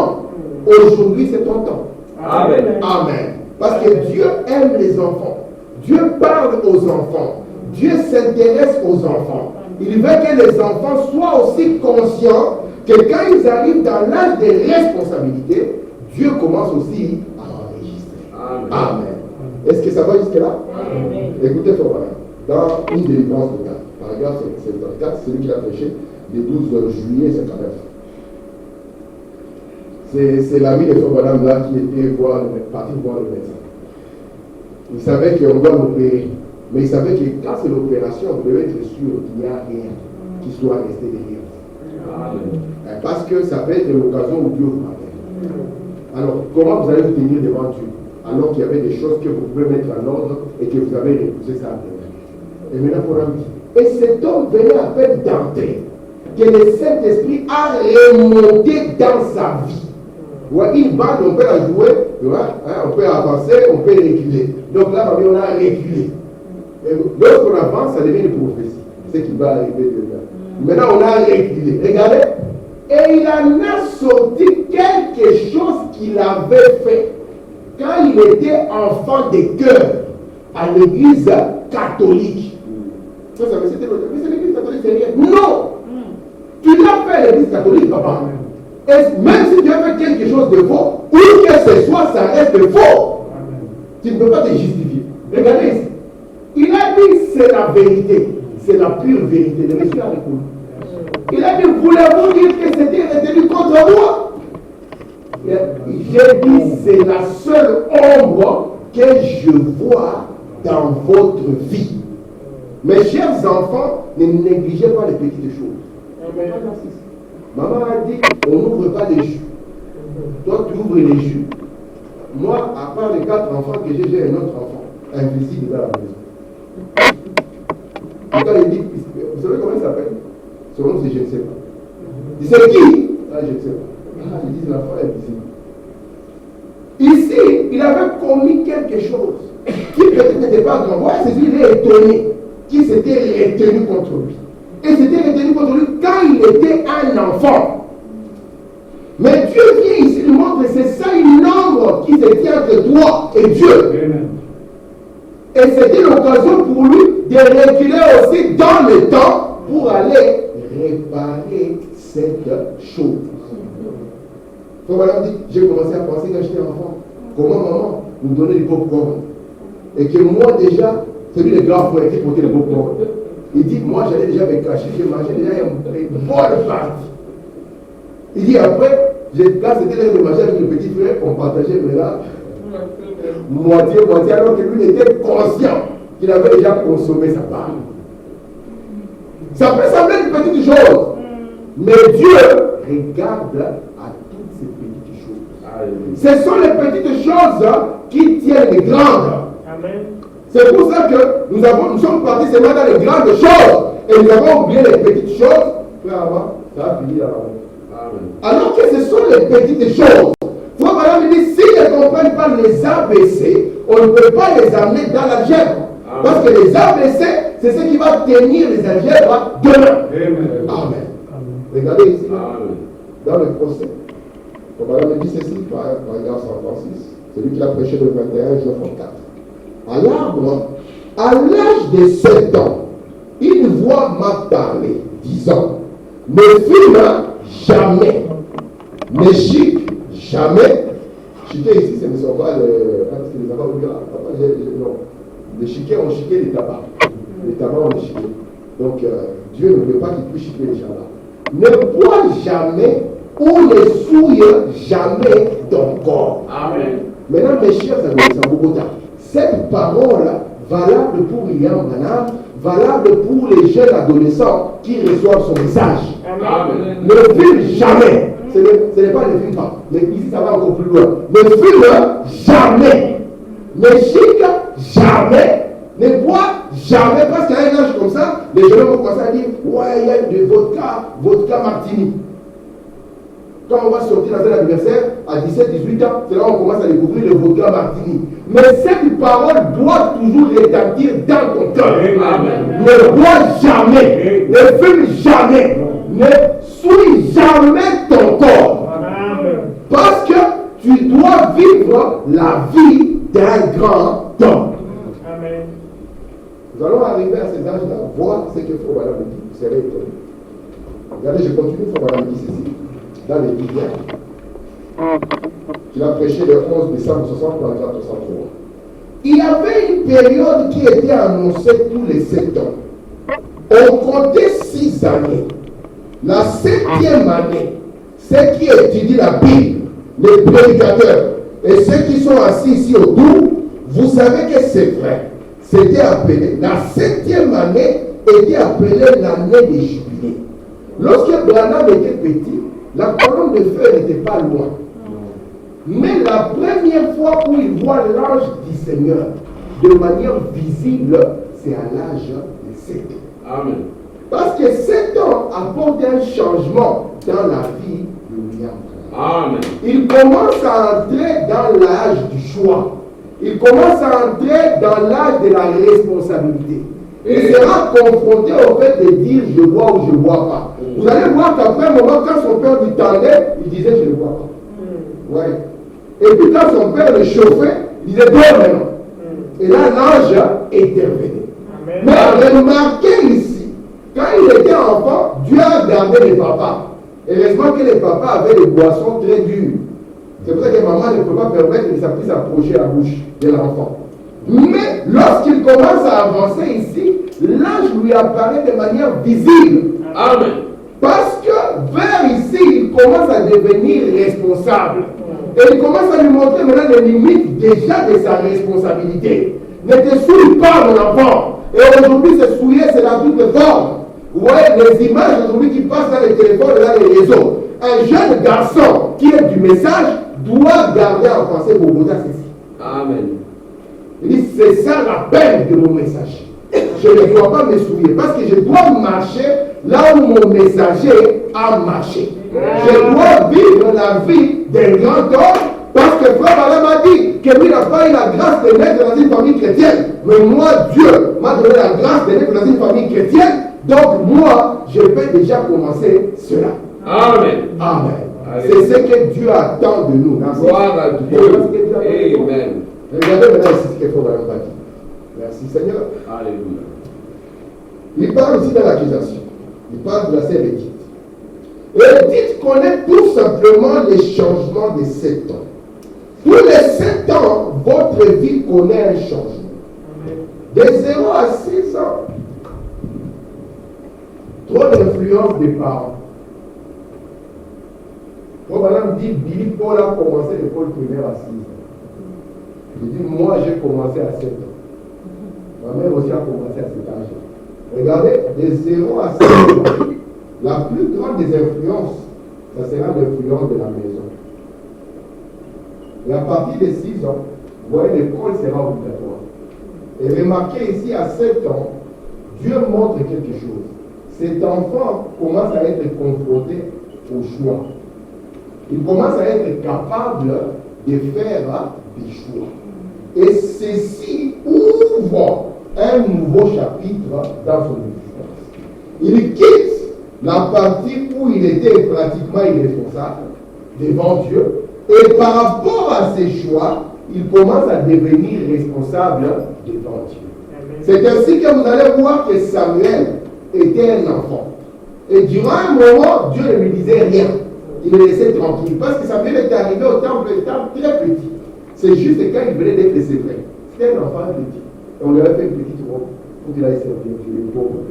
Aujourd'hui, c'est ton temps. Amen. Amen. Parce que Dieu aime les enfants. Dieu parle aux enfants. Dieu s'intéresse aux enfants. Il veut que les enfants soient aussi conscients que quand ils arrivent dans l'âge des responsabilités, Dieu commence aussi à enregistrer. Amen. Amen. Est-ce que ça va jusque-là? Amen. Écoutez, dans une délivrance de cas, paragraphe 74, celui qui l'a prêché le 12 juillet 59. C'est l'ami de Frère Madame là qui était parti voir le médecin. Il savait qu'on doit l'opérer. Mais il savait que quand c'est l'opération, vous devez être sûr qu'il n'y a rien qui soit resté derrière. Amen. Parce que ça peut être l'occasion où Dieu vous appelle. Alors, comment vous allez vous tenir devant Dieu alors qu'il y avait des choses que vous pouvez mettre en ordre et que vous avez repoussé ça à terre? Et maintenant, pour un dit, et cet homme venait à peine d'entrer, que le Saint-Esprit a remonté dans sa vie. Ouais, une bande, on peut la jouer, on peut avancer, on peut reculer. Donc là, on a reculé. Lorsqu'on avance, ça devient une prophétie. C'est ce qui va arriver dedans. Maintenant, on a reculé. Regardez. Et il en a sorti quelque chose qu'il avait fait quand il était enfant de cœur à l'église catholique. Ça, mais c'est l'église catholique, c'est rien. Non. Tu l'as fait à l'église catholique, papa. Et même si tu as fait quelque chose de faux, où que ce soit, ça reste faux. Tu ne peux pas te justifier. Regardez ici. Il a dit c'est la vérité, c'est la pure vérité. Le monsieur a répondu. Il a dit voulez-vous dire que c'était retenu contre moi? J'ai dit c'est la seule ombre que je vois dans votre vie. Mes chers enfants, ne négligez pas les petites choses. Maman a dit on n'ouvre pas les jus. Toi tu ouvres les jus. Moi, à part les 4 enfants que j'ai un autre enfant invisible dans la maison. Et quand il dit, vous savez comment il s'appelle? Son nom c'est je ne sais pas. Il dit c'est qui? Ah, je ne sais pas. Il dit l'enfant est invisible. Ici, il avait commis quelque chose qui peut-être n'était pas grand. Voilà, c'est lui, il est étonné qui s'était retenu contre lui. Et s'était retenu contre lui quand il était un enfant. Mais Dieu vient ici lui montre que c'est ça une ombre qui se tient entre toi et Dieu. Amen. Et c'était l'occasion pour lui de reculer aussi dans le temps pour aller réparer cette chose. Comme madame dit, j'ai commencé à penser quand j'étais enfant, comment maman nous donnait du popcorn. Et que moi déjà, c'est lui le grand frère qui portait le popcorn. Il dit, moi j'allais déjà me cacher, j'ai mangé déjà une bonne partie. Il dit après, quand c'était l'heure de manger avec le petit frère, on partageait mais là, moitié, alors que lui était conscient qu'il avait déjà consommé sa part. Ça peut sembler une petite chose, mais Dieu regarde à toutes ces petites choses. Ce sont les petites choses qui tiennent les grandes. Amen. C'est pour ça que nous sommes partis seulement dans les grandes choses et nous avons oublié les petites choses. Ça a fini là. Alors que ce sont les petites choses. Frère Madame dit, s'ils ne comprennent pas les ABC, on ne peut pas les amener dans l'algèbre. Parce que les ABC, c'est ce qui va tenir les algèbres demain. Amen. Amen. Regardez ici, dans le procès. Frère Madame dit ceci, paragraphe 136, celui qui a prêché le 21 juin 4. À l'arbre, à l'âge de 7 ans, une voix m'a parlé, disant, ne fume jamais, ne chic jamais. Chiquer ici, ce ne sont pas les enfants de gras. Non. Les chiquets ont chiqué les tabacs. Les tabacs ont chiqué. Donc, Dieu ne veut pas qu'ils puissent chiquer les gens là. Ne bois jamais ou ne souille jamais ton corps. Amen. Maintenant, mes chers amis, cette parole valable pour William Branham, valable pour les jeunes adolescents qui reçoivent son message. Amen. Ne filme jamais. Ce n'est pas le film, mais ici ça va encore plus loin. Ne filme jamais. Ne chic jamais. Ne bois jamais. Parce qu'à un âge comme ça, les jeunes vont commencer à dire ouais, il y a du vodka martini. Quand on va sortir dans un anniversaire à 17-18 ans, c'est là qu'on commence à découvrir le vodka martini. Mais cette parole doit toujours retentir dans ton cœur. Ne bois jamais, ne fume jamais, ne souille jamais ton corps. Parce que tu dois vivre la vie d'un grand homme. Nous allons arriver à cet âge-là, voir ce que Frère Branham dit. Vous serez étonnés. Regardez, je continue, Frère Branham dit ceci. Dans les Bibliens, qu'il a prêché le 11 décembre 1963. Il y avait une période qui était annoncée tous les 7 ans. On comptait 6 années. La 7e année, ceux qui étudient la Bible, les prédicateurs et ceux qui sont assis ici autour, vous savez que c'est vrai. C'était appelé, la 7e année était appelée l'année des jubilés. Lorsque Branham était petit, la colonne de feu n'était pas loin. Mais la première fois où il voit l'ange du Seigneur de manière visible, c'est à l'âge de 7 ans. Amen. Parce que 7 ans apportent un changement dans la vie de William Branham. Amen. Il commence à entrer dans l'âge du choix. Il commence à entrer dans l'âge de la responsabilité. Il sera confronté au fait de dire je vois ou je ne vois pas. Vous allez voir qu'après un moment, quand son père lui tendait, il disait je ne vois pas. Ouais. Et puis quand son père le chauffait, il disait dors maintenant. Et là, l'ange intervenait. Mais remarquez ici, quand il était enfant, Dieu a gardé les papas. Heureusement que les papas avaient des boissons très dures. C'est pour ça que maman ne peut pas permettre que ça puisse approcher la bouche de l'enfant. Mais lorsqu'il commence à avancer ici, l'ange lui apparaît de manière visible. Amen. Parce que vers ici, il commence à devenir responsable. Et il commence à lui montrer maintenant les limites déjà de sa responsabilité. Ne te souille pas, mon enfant. Et aujourd'hui, se souiller, c'est la toute forme. Vous voyez les images aujourd'hui qui passent dans les téléphones et dans les réseaux. Un jeune garçon qui est du message doit garder en pensée pour vous ceci. Amen. Il dit, c'est ça la peine de mon message. Je ne dois pas me souiller parce que je dois marcher là où mon messager a marché. Je dois vivre la vie d'un grand homme parce que Frère Branham a dit que lui n'a pas eu la grâce de naître dans une famille chrétienne. Mais moi, Dieu m'a donné la grâce de naître dans une famille chrétienne. Donc moi, je peux déjà commencer cela. Amen. Amen. C'est ce que Dieu attend de nous. Gloire à Dieu. Amen. Regardez maintenant ici ce que Frère Branham a dit. Merci Seigneur. Alléluia. Il parle aussi de l'accusation. Il parle de la sœur Edith. Et Edith connaît tout simplement les changements des 7 ans. Tous les 7 ans, votre vie connaît un changement. De 0 à 6 ans, trop d'influence des parents. Madame dit, Billy Paul a commencé l'école primaire à 6 ans. Il dit, moi j'ai commencé à 7 ans. Ma mère aussi a commencé à cet âge. Regardez, de 0 à 6 ans, la plus grande des influences, ça sera l'influence de la maison. Et à partir de 6 ans, vous voyez, l'école sera obligatoire. Et remarquez ici, à 7 ans, Dieu montre quelque chose. Cet enfant commence à être confronté au choix. Il commence à être capable de faire des choix. Et ceci ouvre un nouveau chapitre dans son existence. Il quitte la partie où il était pratiquement irresponsable devant Dieu. Et par rapport à ses choix, il commence à devenir responsable devant Dieu. C'est ainsi que vous allez voir que Samuel était un enfant. Et durant un moment, Dieu ne lui disait rien. Il le laissait tranquille. Parce que Samuel était arrivé au temple étant très petit. C'est juste quand il venait d'être séparé. C'était un enfant petit. Et on lui avait fait une petite robe pour qu'il aille servir les pauvres.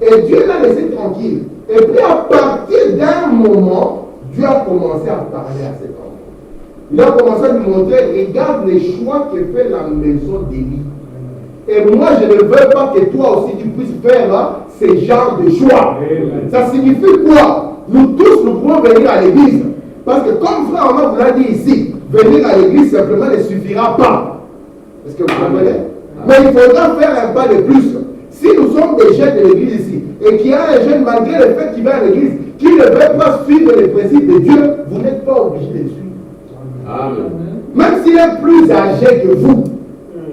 Et Dieu l'a laissé tranquille. Et puis à partir d'un moment, Dieu a commencé à parler à cet enfant. Il a commencé à lui montrer, regarde les choix que fait la maison d'Élie. Et moi, je ne veux pas que toi aussi tu puisses faire ce genre de choix. Amen. Ça signifie quoi? Nous tous, nous pouvons venir à l'église. Parce que comme frère Omar vous l'a dit ici, venir à l'église simplement ne suffira pas. Est-ce que vous comprenez? Mais il faudra faire un pas de plus. Si nous sommes des jeunes de l'église ici, et qu'il y a un jeune, malgré le fait qu'il va à l'église, qui ne veut pas suivre les principes de Dieu, vous n'êtes pas obligé de le suivre. Amen. Même s'il est plus âgé que vous.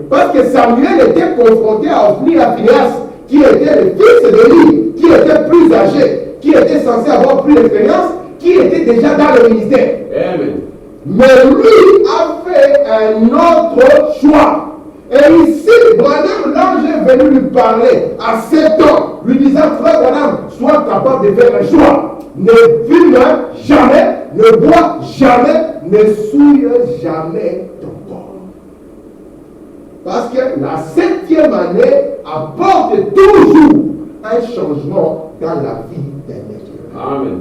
Parce que Samuel était confronté à Ophni et à Phinéas, qui était le fils d'Élie, qui était plus âgé, qui était censé avoir plus d'expérience, qui était déjà dans le ministère. Amen. Mais lui a fait un autre choix. Et ici, Branham, l'ange est venu lui parler à 7 ans, lui disant, frère Branham, sois capable de faire un choix. Ne fume jamais, ne bois jamais, ne souille jamais ton corps. Parce que la 7e année apporte toujours un changement dans la vie d'un être. Amen.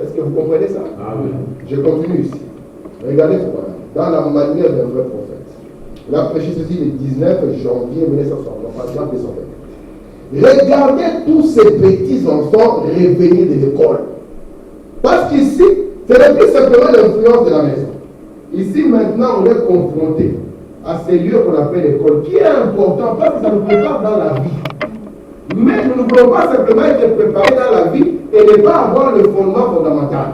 Est-ce que vous comprenez ça? Amen. Je continue ici. Regardez dans la manière d'un vrai prophète. Il a prêché ceci le 19 janvier 1960. Regardez tous ces petits enfants revenir de l'école. Parce qu'ici, ce n'est plus simplement l'influence de la maison. Ici, maintenant, on est confronté à ces lieux qu'on appelle l'école, qui est important parce que ça nous prépare dans la vie. Mais nous ne voulons pas simplement être préparés dans la vie et ne pas avoir le fondement fondamental.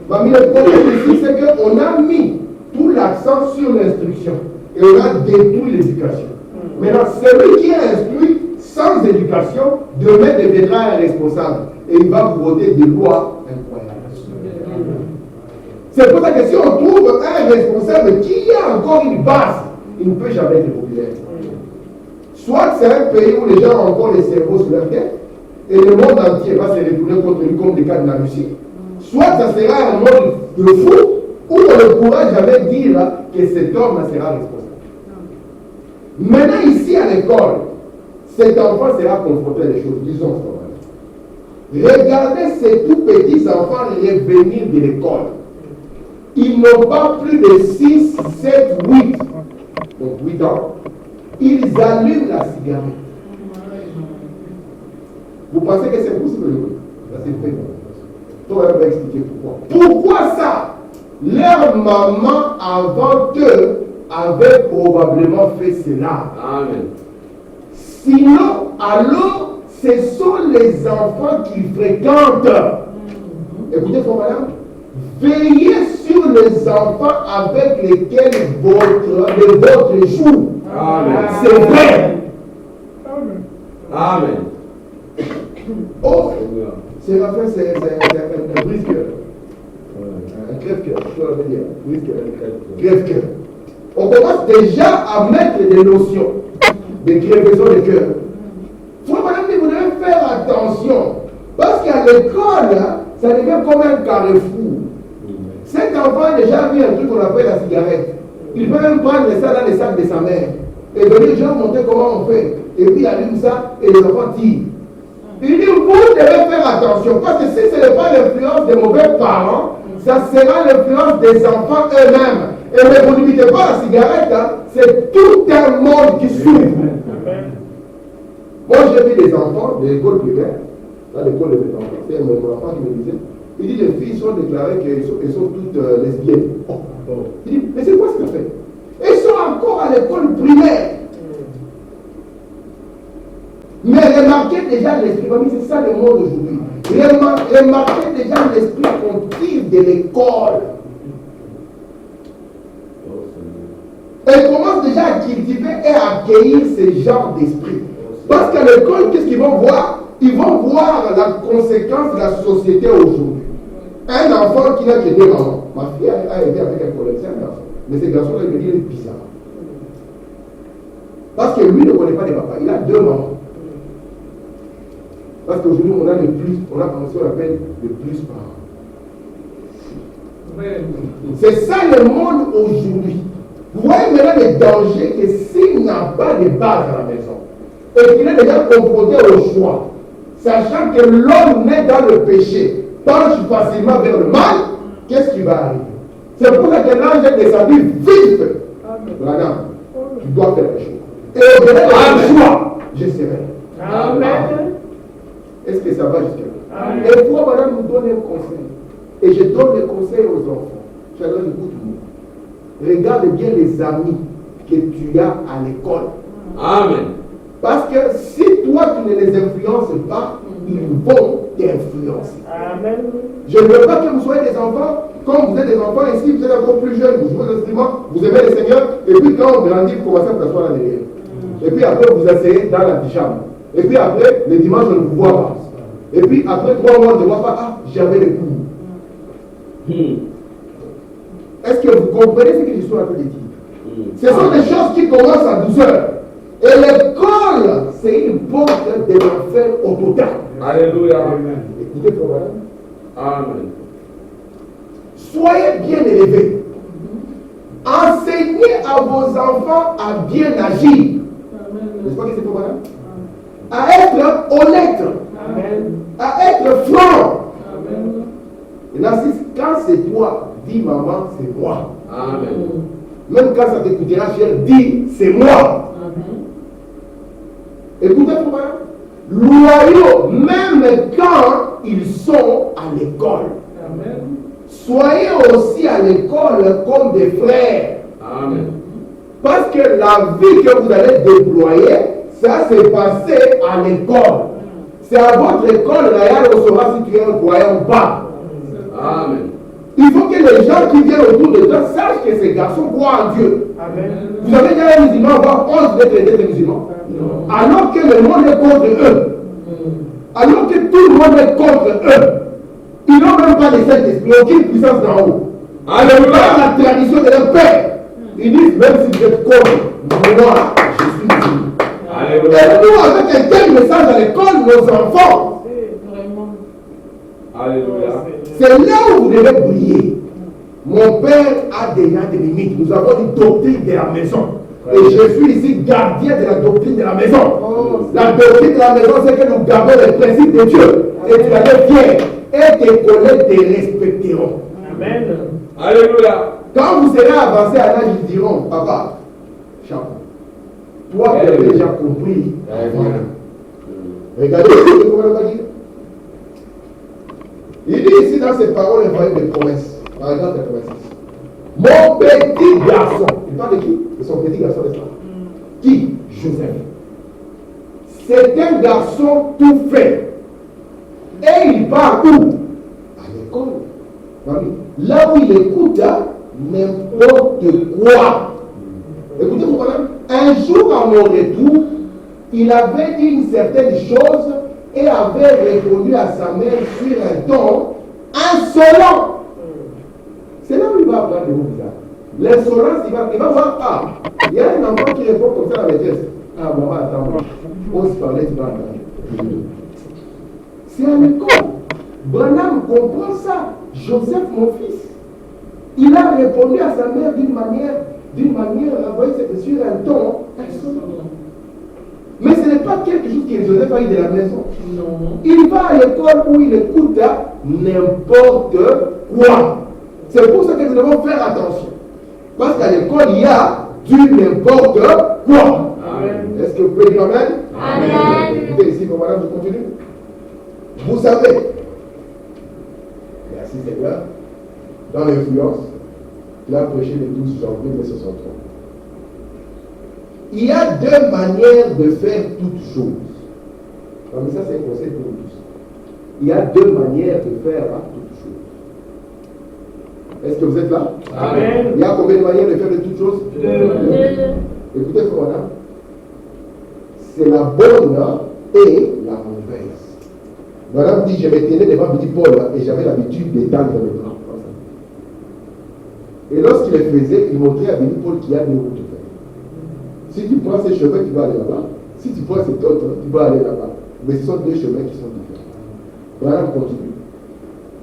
Mais le problème ici, c'est qu'on a mis tout l'accent sur l'instruction et on a détruit l'éducation. Maintenant, celui qui est instruit sans éducation, demain deviendra un responsable et il va vous voter des lois incroyables. C'est pour ça que si on trouve un responsable qui a encore une base, il ne peut jamais être populaire. Soit c'est un pays où les gens ont encore les cerveaux sur leur tête et le monde entier va se retourner contre lui comme le cas de la Russie. Soit ça sera un monde de fou où on ne pourra jamais dire que cet homme sera responsable. Maintenant ici à l'école, cet enfant sera confronté à des choses, disons ça. Regardez ces tout petits enfants revenir de l'école. Ils n'ont pas plus de 6, 7, 8. Donc 8 ans. Ils allument la cigarette. Vous pensez que c'est possible? C'est fait. Toi, on va expliquer pourquoi. Pourquoi ça? Leur maman avant eux avait probablement fait cela. Amen. Sinon, alors, ce sont les enfants qui fréquentent. Écoutez, frère madame, veillez sur les enfants avec lesquels votre joue. Amen. C'est vrai. Amen. Oh, c'est la fin, c'est un brise-cœur. Un crève-cœur, je peux le dire. Brise-cœur. Crève-cœur. On commence déjà à mettre des notions de crevaison de cœur. Frère madame, vous devez faire attention. Parce qu'à l'école, ça devient comme un carrefour. Cet enfant a déjà vu un truc qu'on appelle la cigarette. Il peut même prendre ça dans les sacs de sa mère. Et venir gens montrer comment on fait. Et puis il allume ça et les enfants tirent. Il dit, vous devez faire attention. Parce que si ce n'est pas l'influence des mauvais parents, ça sera l'influence des enfants eux-mêmes. Et ne vous limitez pas à la cigarette, hein, c'est tout un monde qui souffre. Moi j'ai vu des enfants de l'école primaire, dans l'école de mes enfants, c'est mon enfant qui me disait, il dit les filles sont déclarées qu'elles sont toutes lesbiennes. Oh. Il dit, mais c'est quoi ce que fait? Elles sont encore à l'école primaire. Mais remarquez déjà l'esprit, c'est ça le monde aujourd'hui. Remarquez déjà l'esprit qu'on tire de l'école. Elles commencent déjà à cultiver et à accueillir ce genre d'esprit. Parce qu'à l'école, qu'est-ce qu'ils vont voir? Ils vont voir la conséquence de la société aujourd'hui. Un enfant qui n'a que deux mamans. Ma fille a été avec un collègue, c'est un garçon. Mais ce garçon-là, il est bizarre. Parce que lui ne connaît pas de papa. Il a deux mamans. Parce qu'aujourd'hui, on a le plus, on a ce qu'on appelle le plus parents. C'est ça le monde aujourd'hui. Vous voyez maintenant les dangers que s'il n'a pas de base à la maison et qu'il est déjà confronté au choix, sachant que l'homme né dans le péché penche facilement vers le mal, qu'est-ce qui va arriver? C'est pour ça que l'ange est descendu vite. Madame, tu dois faire le choix. Et au-delà de ce choix, je serai. Amen. Est-ce que ça va jusqu'à là? Amen. Et toi, madame, nous donne un conseil. Et je donne le conseil aux enfants. Chacun écoute-moi. Regarde bien les amis que tu as à l'école. Amen. Parce que si toi, tu ne les influences pas, ils vont t'influencer. Amen. Je ne veux pas que vous soyez des enfants. Quand vous êtes des enfants ici, vous êtes encore plus jeunes, vous jouez des instruments, vous aimez le Seigneur, et puis quand on grandit, vous commencez à s'asseoir là derrière. Et puis après, vous asseyez dans la chambre. Et puis après, les dimanches, je ne vous vois pas. Et puis après 3 mois, je ne vois pas, ah, j'avais les cours. Est-ce que vous comprenez ce que je suis en train de dire? Ce sont des choses qui commencent en douceur. Et l'école, c'est une porte de l'enfer au total. Alléluia. Écoutez, frère. Amen. Soyez bien élevés. Enseignez à vos enfants à bien agir. N'est-ce pas que c'est pour madame? À être honnête. Amen. À être franc. Amen. Et Narcisse, quand c'est toi, dis maman, c'est moi. Amen. Même quand ça te coûtera cher, dis c'est moi. Amen. Écoutez, frère, loyaux, même quand ils sont à l'école. Amen. Soyez aussi à l'école comme des frères. Amen. Parce que la vie que vous allez déployer, ça s'est passé à l'école. C'est à votre école, là, on saura si tu es un croyant ou pas. Amen. Il faut que les gens qui viennent autour de toi sachent que ces garçons croient en Dieu. Amen. Vous avez déjà un musulman avoir 11 mètres des musulmans. Alors que le monde est contre eux. Alors que tout le monde est contre eux. Ils n'ont même pas les Saint-Esprit, aucune puissance d'en haut. Alléluia. La tradition de leur père. Ils disent, même si vous êtes contre moi, je suis musulman. Alléluia. Et nous, avec un tel message à l'école, nos enfants, Alléluia. c'est là où vous devez briller. Mon père a déjà des limites. Nous avons une doctrine de la maison. Et je suis ici gardien de la doctrine de la maison. La doctrine de la maison, c'est que nous gardons les principes de Dieu. Et tu vas être fier. Et tes collègues te respecteront. Amen. Alléluia. Quand vous serez avancé à l'âge, ils diront, papa, chapeau. Toi, tu as déjà compris. Regardez ce que vous va dire. Il dit ici dans ses paroles, il va des promesses. Par exemple, 86. Mon petit garçon. Il parle de qui? De son petit garçon, n'est-ce pas? Qui? Joseph. C'est un garçon tout fait. Et il part où? À l'école. Là où il écoute n'importe quoi. Écoutez, vous comprenez? Un jour, à mon retour, il avait dit une certaine chose et avait répondu à sa mère sur un ton insolent. C'est là où il va apprendre des mots bizarres. L'insolence, il va voir, ah, il y a un enfant qui répond comme ça à la maîtresse. Ah, maman, attends, on se parlait, tu vas entendre. C'est à l'école. Branham comprend ça. Joseph, mon fils, il a répondu à sa mère d'une manière, envoyé sur un ton insolent. Mais ce n'est pas quelque chose que Joseph a eu de la maison. Non. Il va à l'école où il écoute n'importe quoi. C'est pour ça que nous devons faire attention. Parce qu'à l'école, il y a du n'importe quoi. Amen. Est-ce que vous pouvez dire amen? Amen. Écoutez ici, mon madame, je continue. Vous savez, merci Seigneur, dans l'influence, il a prêché le 12 janvier 1963. Il y a 2 manières de faire toutes choses. Non, mais ça, c'est un conseil pour nous tous. Il y a 2 manières de faire toutes choses. Est-ce que vous êtes là? Amen. Il y a combien de manières de faire de toutes choses? 2. Écoutez, frère, c'est la bonne et la mauvaise. Madame dit, je me tenais devant petit Paul et j'avais l'habitude d'étendre mes bras. Et lorsqu'il le faisait, il montrait à petit Paul qu'il y a 2 routes. Si tu prends ces chemins, tu vas aller là-bas. Si tu prends cet autre, tu vas aller là-bas. Mais ce sont 2 chemins qui sont différents. Voilà, on continue.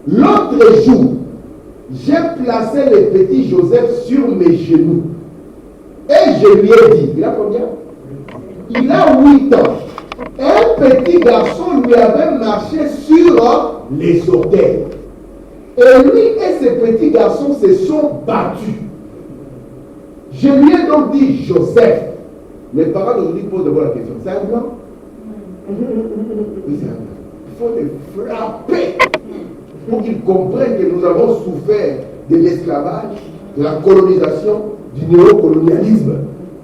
L'autre jour, j'ai placé le petit Joseph sur mes genoux. Et je lui ai dit, il a combien? Il a 8 ans. Un petit garçon lui avait marché sur les orteils. Et lui et ses petits garçons se sont battus. Je lui ai donc dit, Joseph, Les parents d'aujourd'hui posent d'abord la question, c'est un blanc? Oui, c'est un blanc. Il faut les frapper pour qu'ils comprennent que nous avons souffert de l'esclavage, de la colonisation, du néocolonialisme.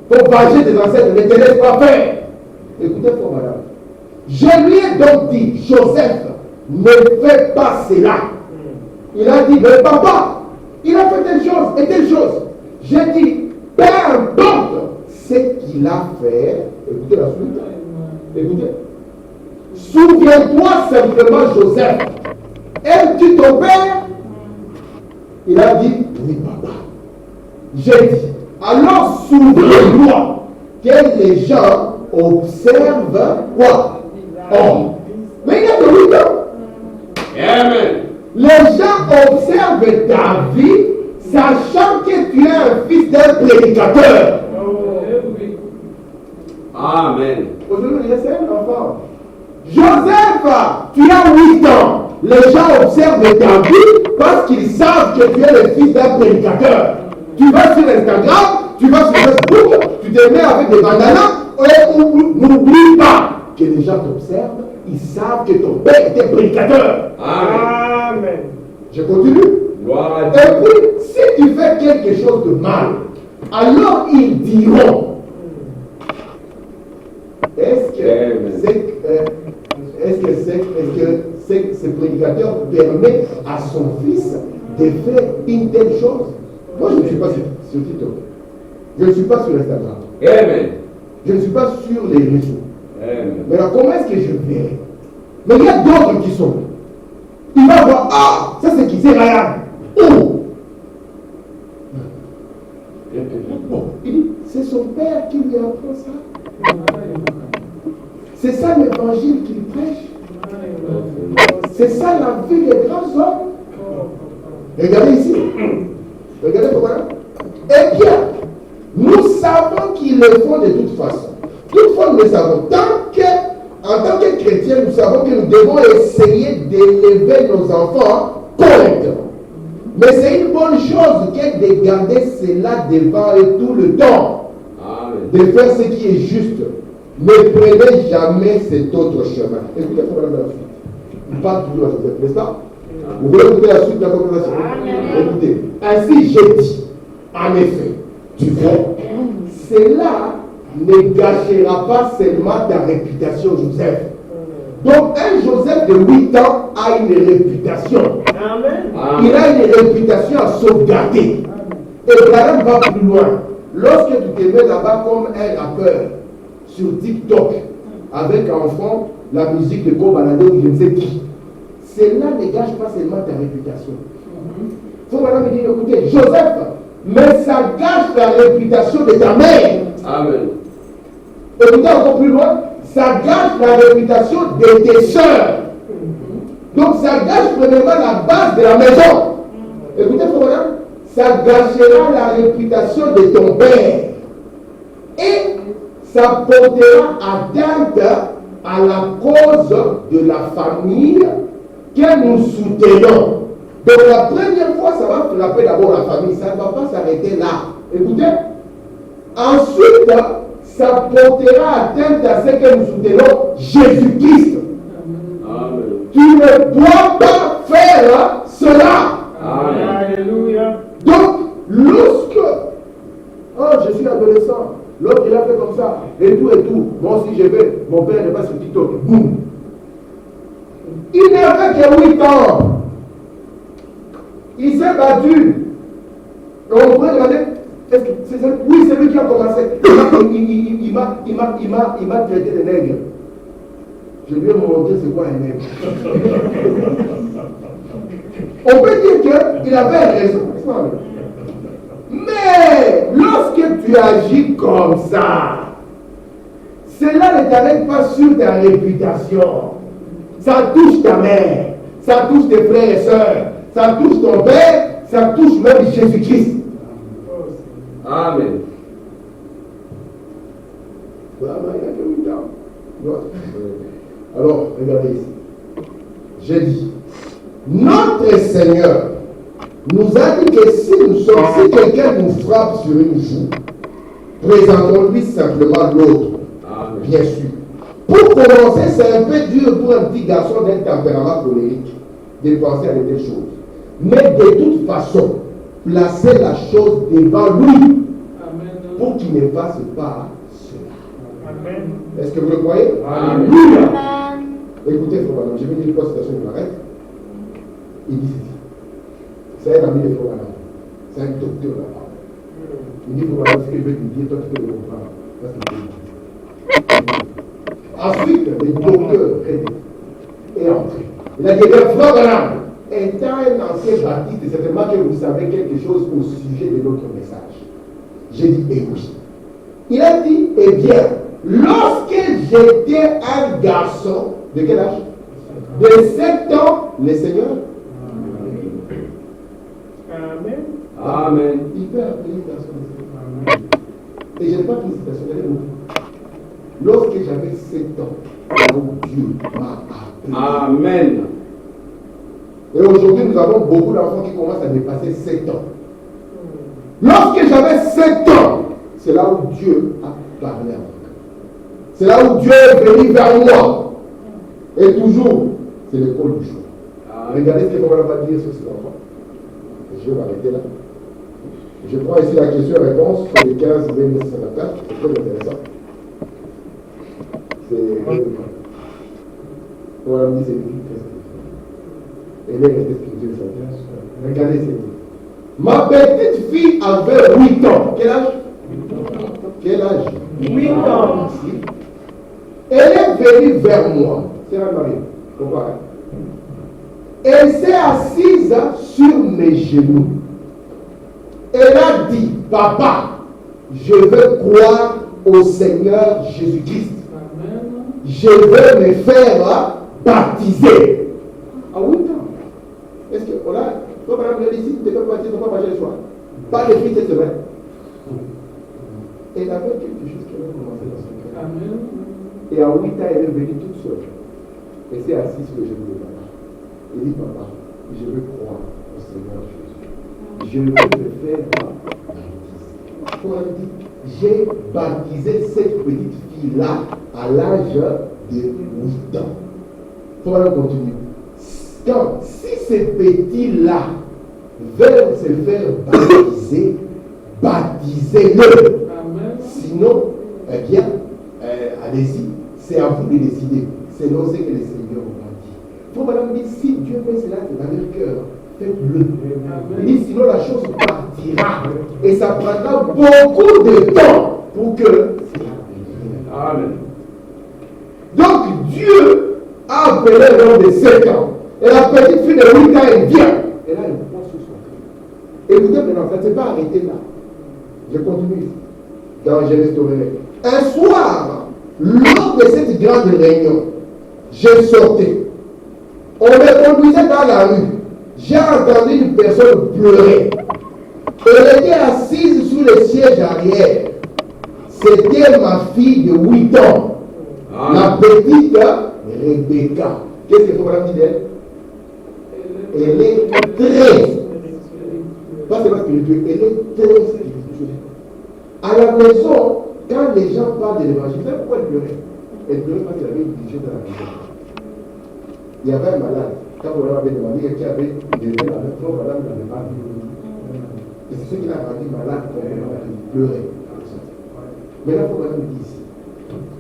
Pour venger des ancêtres, ne te laisse pas faire. Écoutez, frère madame. Je lui ai donc dit, Joseph, ne fais pas cela. Il a dit, mais papa, il a fait telle chose et telle chose. J'ai dit, peu importe ce qu'il a fait. Écoutez la suite. Écoutez. Souviens-toi simplement, Joseph. Aimes-tu ton père? Il a dit, oui, papa. J'ai dit, alors souviens-toi que les gens observent quoi? Oh. Mais il y a de 8 ans. Amen. Les gens observent ta vie, sachant que tu es un fils d'un prédicateur. Amen. Aujourd'hui, c'est un enfant. Joseph, tu as 8 ans. Les gens observent ta vie parce qu'ils savent que tu es le fils d'un prédicateur. Tu vas sur Instagram, tu vas sur Facebook, tu te mets avec des bandanas, et n'oublie pas que les gens t'observent, ils savent que ton père était prédicateur. Amen. Amen. Je continue. Gloire à Et Dieu. puis, si tu fais quelque chose de mal, alors ils diront, est-ce que ce prédicateur permet à son fils de faire une telle chose? Moi, je ne suis pas sur TikTok. Je ne suis pas sur Instagram. Amen. Je ne suis pas sur les réseaux. Amen. Mais alors, comment est-ce que je verrai? Mais il y a d'autres qui sont. Il va voir, ah, ça c'est qui? C'est Ryan. Oh! Bon, il dit, c'est son père qui lui apprend ça. C'est ça l'évangile qu'il prêche. C'est ça la vie des grands hommes. Regardez ici. Regardez pourquoi. Eh bien, nous savons qu'ils le font de toute façon. Toutefois, nous le savons. En tant que chrétiens, nous savons que nous devons essayer d'élever nos enfants correctement. Mais c'est une bonne chose que de garder cela devant eux tout le temps. Amen. De faire ce qui est juste. Ne prenez jamais cet autre chemin. Écoutez, il faut la suite. Il parle toujours à Joseph, n'est-ce pas? Vous voulez écouter la suite de la conversation? Écoutez. Ainsi, j'ai dit, en effet, tu vois, cela ne gâchera pas seulement ta réputation, Joseph. Donc, un Joseph de 8 ans a une réputation. Amen. Amen. Il a une réputation à sauvegarder. Et Abraham va plus loin. Lorsque tu te mets là-bas comme un rappeur sur TikTok, avec en fond la musique de Kobalade ou je ne sais qui, cela ne gâche pas seulement ta réputation. Il faut maintenant me dire, écoutez, Joseph, mais ça gâche la réputation de ta mère. Amen. Écoutez encore plus loin, ça gâche la réputation de tes soeurs. Donc ça gâche premièrement la base de la maison. Écoutez, frère, ça gâchera la réputation de ton père. Et ça portera atteinte à la cause de la famille que nous soutenons. Donc la première fois, ça va frapper d'abord la famille. Ça ne va pas s'arrêter là. Écoutez. Ensuite, ça portera atteinte à ce que nous soutenons, Jésus-Christ. Amen. Tu ne dois pas faire cela. Amen. Alléluia. Donc, lorsque, oh, je suis adolescent, l'autre il a fait comme ça, et tout, moi aussi je vais, mon père n'est pas sur TikTok, boum. Il n'avait que 8 ans. Il s'est battu. Et on pourrait demander, est-ce que c'est ça? Oui, c'est lui qui a commencé. Il m'a traité de nègre. Je lui ai montré c'est quoi un nègre. On peut dire qu'il avait raison. Mais lorsque tu agis comme ça, cela ne t'arrête pas sur ta réputation. Ça touche ta mère, ça touche tes frères et sœurs, ça touche ton père, ça touche même Jésus-Christ. Amen. Voilà, il y a que 8 ans. Alors, regardez ici. J'ai dit, notre Seigneur nous a dit que si quelqu'un nous frappe sur une joue, Présentons-lui simplement l'autre. Amen. Bien sûr. Pour commencer, c'est un peu dur pour un petit garçon d'un tempérament colérique de penser à de telles choses. Mais de toute façon, placez la chose devant lui Amen. pour qu'il ne fasse pas cela. Amen. Est-ce que vous le croyez? Alléluia. Écoutez, frère Madame, je vais dire quoi citation qui m'arrête. Il dit ceci. C'est un ami de frère Madame. C'est un docteur là-bas. Il dit, frère Madame, ce que je vais te dire, toi tu peux le comprendre. Parce qu'il te dit. Ensuite, le docteur est entré. Il a dit, frère Madame, étant un ancien baptiste, certainement que vous savez quelque chose au sujet de notre message. J'ai dit, eh oui. Il a dit, eh bien, lorsque j'étais un garçon, de quel âge? De 7 ans, le Seigneur. Amen. Amen. Il peut appeler un garçon de 7 ans. Et je n'ai pas pris une citation, elle est beaucoup. Lorsque j'avais 7 ans, là où Dieu m'a appelé. Amen. Et aujourd'hui, nous avons beaucoup d'enfants qui commencent à dépasser 7 ans. Lorsque j'avais 7 ans, c'est là où Dieu a parlé à moi. C'est là où Dieu est venu vers moi. Et toujours, c'est l'école du jour. Regardez ce que Papa va dire sur cet enfant. Je vais m'arrêter là. Je prends ici la question-réponse sur les 15 mai 1954. C'est très intéressant. C'est. On a dit c'est une très spirituelle. Elle est restée spirituelle. Regardez ce livre. Ma petite fille avait 8 ans. Quel âge? Quel âge? 8 ans. Elle est venue vers moi. C'est la Marie. Pourquoi? Elle s'est assise sur mes genoux. Elle a dit, papa, je veux croire au Seigneur Jésus-Christ. Je veux me faire baptiser. À 8 ans. Est-ce que, voilà, quand madame le dit, tu ne peux pas baptiser, tu ne peux pas baptiser le soir. Pas de fille cette semaine. Elle avait quelque chose qui avait commencé dans son cœur. Amen. Et à 8 ans, elle est venue toute seule. Elle s'est assise sur le genou de papa. Elle dit, papa, je veux croire au Seigneur Jésus. Je veux me faire baptiser. Pour elle dit, j'ai baptisé cette petite fille-là à l'âge de 8 ans. Pour elle continuer. Donc, si ces petits-là veulent se faire baptiser, baptisez-le. Sinon, eh bien, allez-y, c'est à vous de décider. C'est non ce que le Seigneur vous a dit. Pour madame dit, si Dieu fait cela dans leur cœur, faites-le. Il dit, sinon la chose partira. Et ça prendra beaucoup de temps pour que cela arrive. Amen. Donc Dieu a appelé l'homme de 7 ans. Et la petite fille de 8 ans, elle vient. Et là, elle prend sur son cœur. Écoutez maintenant, ça ne s'est pas arrêté là. Je continue ici. Dans Genèse. Un soir, lors de cette grande réunion, je sortais. On me conduisait dans la rue. J'ai entendu une personne pleurer. Elle était assise sous le siège arrière. C'était ma fille de 8 ans. La petite Rebecca. Qu'est-ce qu'il faut dire d'elle? Elle est très, pas seulement spirituelle, elle est très spirituelle. À la maison, quand les gens parlent de l'évangile, vous savez pourquoi elle pleurait? Elle pleurait parce qu'elle avait une quelque chose dans la maison. Il y avait un malade. Quand on avait demandé qui avait des la même chose, madame n'avait pas vu. Et c'est ce qui l'a rendu malade quand il pleurait. Maintenant, il faut que madame dise ici.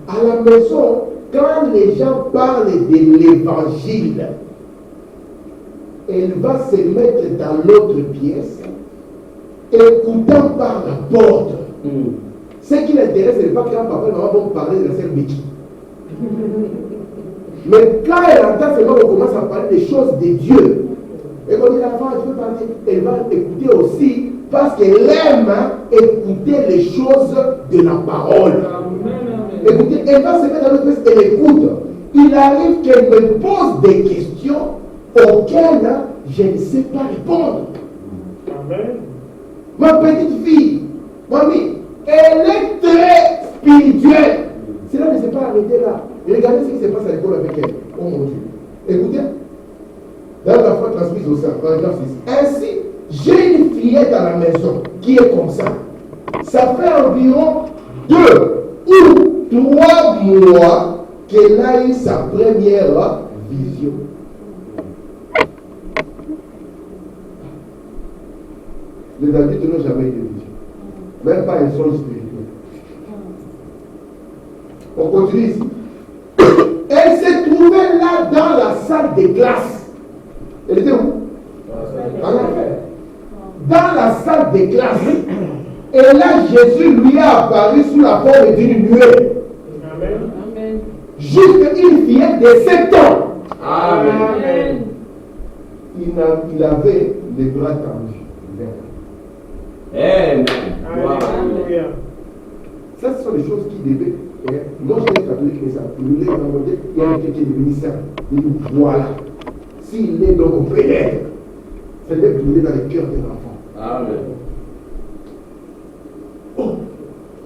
À la maison, quand les gens parlent de l'évangile, elle va se mettre dans l'autre pièce, écoutant par la porte. Ce qui l'intéresse, ce n'est pas quand papa et maman vont parler de la sœur Becky. Mais quand elle entend seulement qu'on commence à parler des choses de Dieu, et qu'on dit l'enfant, tu peux parler, elle va écouter aussi parce qu'elle aime écouter les choses de la parole. Écoutez, elle va se mettre dans l'autre pièce, elle écoute. Il arrive qu'elle me pose des questions auxquelles je ne sais pas répondre. Amen. Ma petite fille, mamie, elle est très spirituelle. Cela ne s'est pas arrêté là. Regardez ce qui se passe à l'école avec elle. Oh mon Dieu. Écoutez, dans la foi transmise au sein, paragraphe 6. Ainsi, j'ai une fillette à la maison qui est comme ça. Ça fait environ 2 ou 3 mois qu'elle a eu sa première vision. Les adultes n'ont jamais eu de vision. Même pas un son spirituel. On continue ici. Elle s'est trouvée là dans la salle de classe. Elle était où? Dans la salle de classe. Et là, Jésus lui a apparu sous la forme d'une nuée. Amen. Juste une fillette de 7 ans. Amen. Il avait les bras tendus. Amen. Alléluia. Ça, ce sont des choses qui devaient. Moi, je suis catholique, mais ça. Il est demandé, il y a quelqu'un qui est venu ça. Il dit voilà. S'il est donc au pénètre, ça devait brûler dans les cœurs des enfants. Amen. Oh,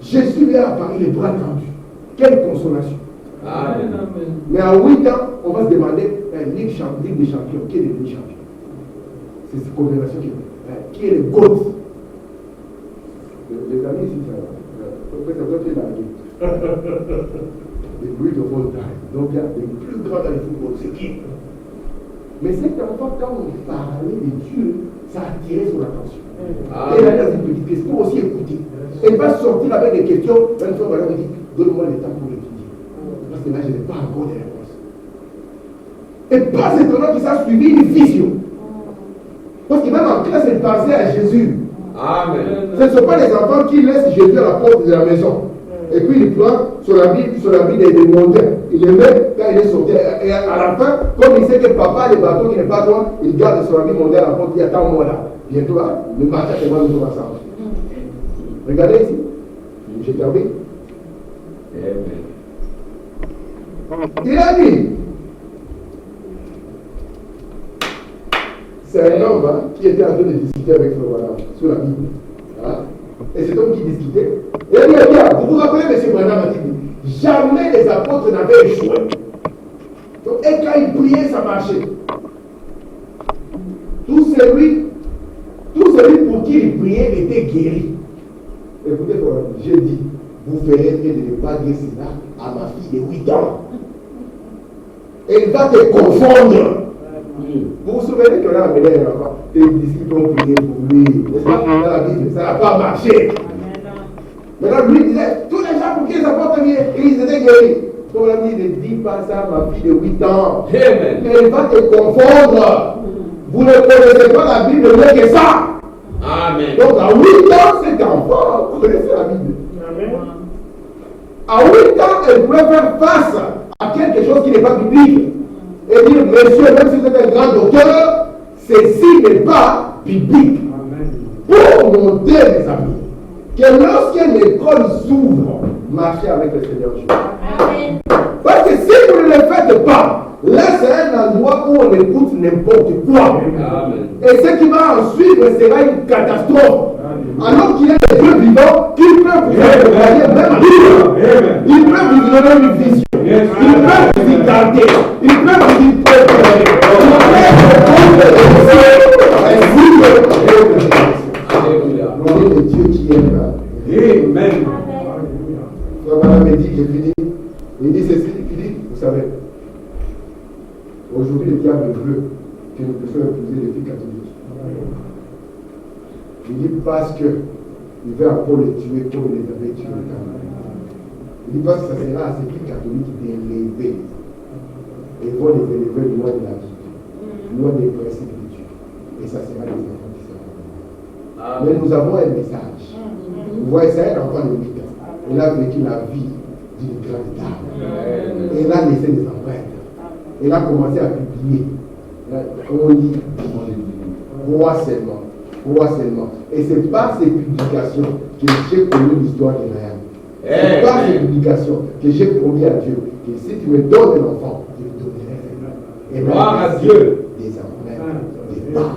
Jésus lui a apparu les bras tendus. Quelle consolation. Amen. Mais à 8 ans, on va se demander Ligue des champions, qui est devenu champion? C'est cette conversation qui est le GOAT. Les amis, ici, ça doit être la vie. Les bruits de all time. Donc, il y a les plus grands dans le football, c'est qui? Mais cet enfant, quand on parlait de Dieu, ça attirait son attention. Et là, dans une petite question, pour aussi écouter. Elle va sortir avec des questions. Même fois, voilà, on dit donne-moi le temps pour l'étudier. Parce que là, je n'ai pas encore de réponse. Et pas étonnant que ça a suivi une vision. Parce que même en classe, elle pensait à Jésus. Amen. Ce ne sont pas les enfants qui laissent Jésus à la porte de la maison. Et puis il prend son habit des montagnes. Il le met quand il est sorti. Et à la fin, comme il sait que papa a les bateaux qui n'est pas loin, il garde son habit monté à la porte. Il attend moi là. Bientôt, hein, le matin, et moi, nous sommes ensemble. Regardez ici. J'ai terminé. Amen. Il a dit, c'est un homme qui était en train de discuter avec son voilà, sur la Bible. Hein? Et cet homme qui discutait, et il a dit, vous vous rappelez, M. Branham a dit, jamais les apôtres n'avaient échoué. Donc, et quand ils priaient, ça marchait. Tout celui pour qui il priait était guéri. Écoutez, j'ai dit, vous verrez que de ne pas dire cela à ma fille de 8 ans. Elle va te confondre. Vous vous souvenez qu'on a amené un enfant, et les disciples ont prié pour lui. N'est-ce pas? Dans la Bible, ça n'a pas marché. Maintenant, lui disait, tous les gens pour qui les apôtres viennent, ils étaient guéris. Pour la vie, ne dis pas ça à ma fille de 8 ans. Amen. Elle va te confondre. Vous ne connaissez pas la Bible mieux que ça. Amen. Donc à 8 ans, cet enfant, vous connaissez la Bible. Amen. À 8 ans, elle pouvait faire face à quelque chose qui n'est pas biblique. Et dire, monsieur, même si vous êtes un grand docteur, ceci n'est pas biblique. Pour monter, mes amis, que lorsque l'école s'ouvre, marchez avec le Seigneur Jésus. Amen. Parce que si vous ne le faites pas, là c'est un endroit où on écoute n'importe quoi. Amen. Et ce qui va en suivre sera une catastrophe. Alors qu'il y a des dieux vivants qui peuvent vous accompagner même à vivre. Ils peuvent vous donner une vision. Ils peuvent vous y garder. Ils peuvent vous y préparer. Alléluia. Gloire de Dieu qui est là. Amen. Frère Madame me dit, j'ai fini. Il dit ceci, il dit, vous savez, aujourd'hui le diable veut que nous puissions épouser les filles catholiques. Il dit parce que il veut encore les tuer comme il les avait tués. Il dit parce que ça sera à ces filles catholiques d'élever. Et vont les élever loin de la vie, loin des principes de Dieu. Et ça sera des enfants qui seront. Mais nous avons un message. Vous voyez, c'est un enfant de 8 ans. Il a vécu la vie d'une grande dame. Et il a laissé des empreintes. Il a commencé à publier. On lit, crois seulement. Crois seulement. Et c'est par ces publications que j'ai connu l'histoire de Ryan. C'est par ces publications que j'ai promis à Dieu que si tu me donnes un enfant, je te donnerai. Et Gloire à Dieu. Des empreintes, des pas.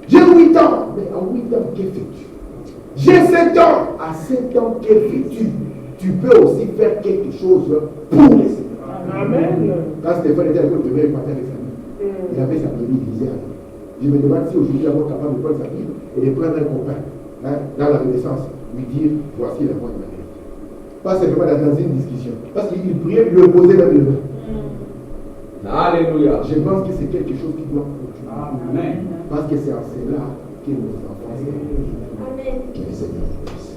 J'ai 8 ans. Mais à 8 ans, que fais-tu? J'ai 7 ans. À 7 ans, que fais-tu? Tu peux aussi faire quelque chose pour les Seigneurs. Amen. Quand Stéphane était à l'école primaire, il partait avec sa Bible. Il avait sa Bible, il lisait. Je me demande si aujourd'hui, il est capable de prendre sa Bible et de prendre un copain dans la Renaissance. lui dire, voici la voie de la vérité. Pas simplement dans une discussion. Parce qu'il priait, lui opposait même le nom. Alléluia. Je pense que c'est quelque chose qui doit continuer. Amen. Parce que c'est en cela que nos enfants sont. Amen. Que le Seigneur nous bénisse.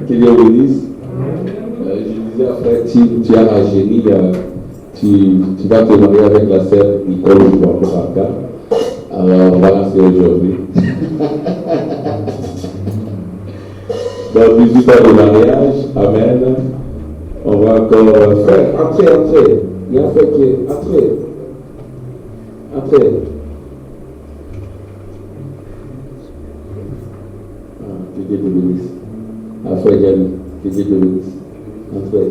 Que Dieu bénisse. Je disais après, tu as la génie, tu vas te marier avec la sœur Nicole Ouattara. Alors voilà, c'est aujourd'hui. Dans 18 ans de mariage, amen. On va encore faire. Entrez. Il y a un frère qui est. Entrez. Que Dieu te bénisse. Frère Diallo, que Dieu te bénisse. Entrez.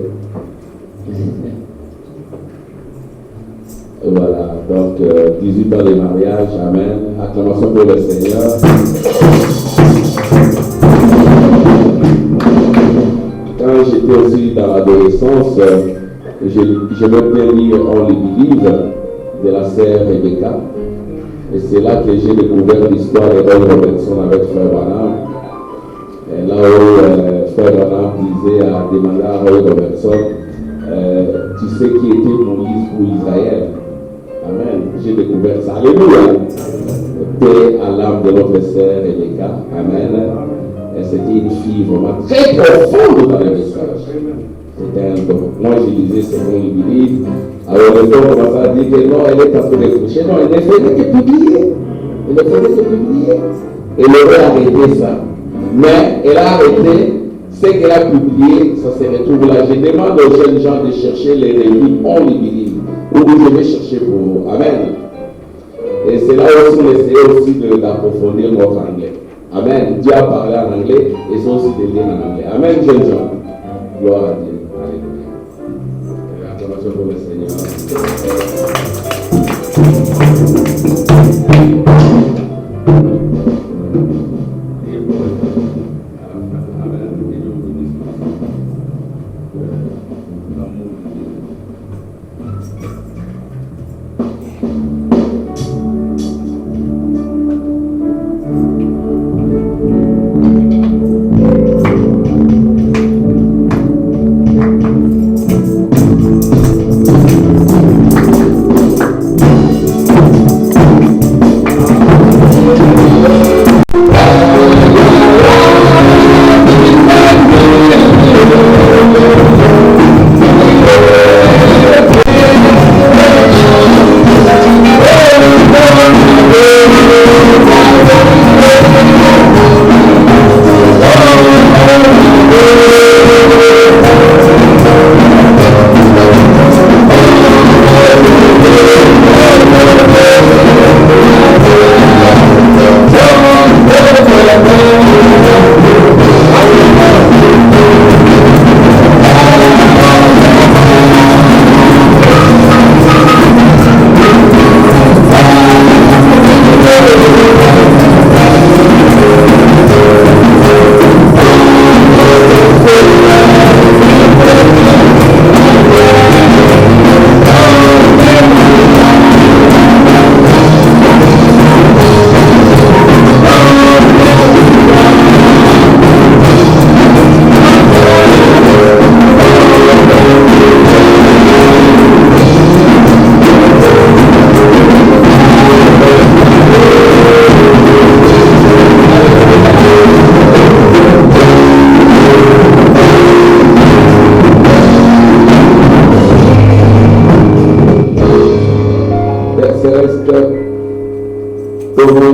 Voilà, donc 18 ans de mariage, amen. Acclamation pour le Seigneur. Quand j'étais aussi dans l'adolescence, j'aimais bien lire On les Believe de la sœur Rebecca. Et c'est là que j'ai découvert l'histoire de Roy Robertson avec Frère Branham. Et là où Frère Branham demandait à Roy Robertson, tu sais qui était Moïse pour Israël. Amen. J'ai découvert ça. Alléluia. Paix à l'âme de notre sœur Rebecca. Amen. Et c'était une fille vraiment très profonde dans le message. C'était un don. Moi, je disais, c'est bon, il dit. Alors, le don commençait à dire que non, elle est en train de coucher. Non, elle ne faisait que publier. Elle aurait arrêté ça. Mais elle a arrêté. Ce qu'elle a publié, ça se retrouve là. Je demande aux jeunes gens de chercher les revues On les Believe. Ou je vais chercher pour vous. Amen. Et c'est là aussi on essaie aussi d'approfondir notre anglais. Amen. Dieu a parlé en anglais et c'est aussi des liens en anglais. Amen, jeunes gens. Gloire à Dieu. Alléluia. Acclamation pour le Seigneur.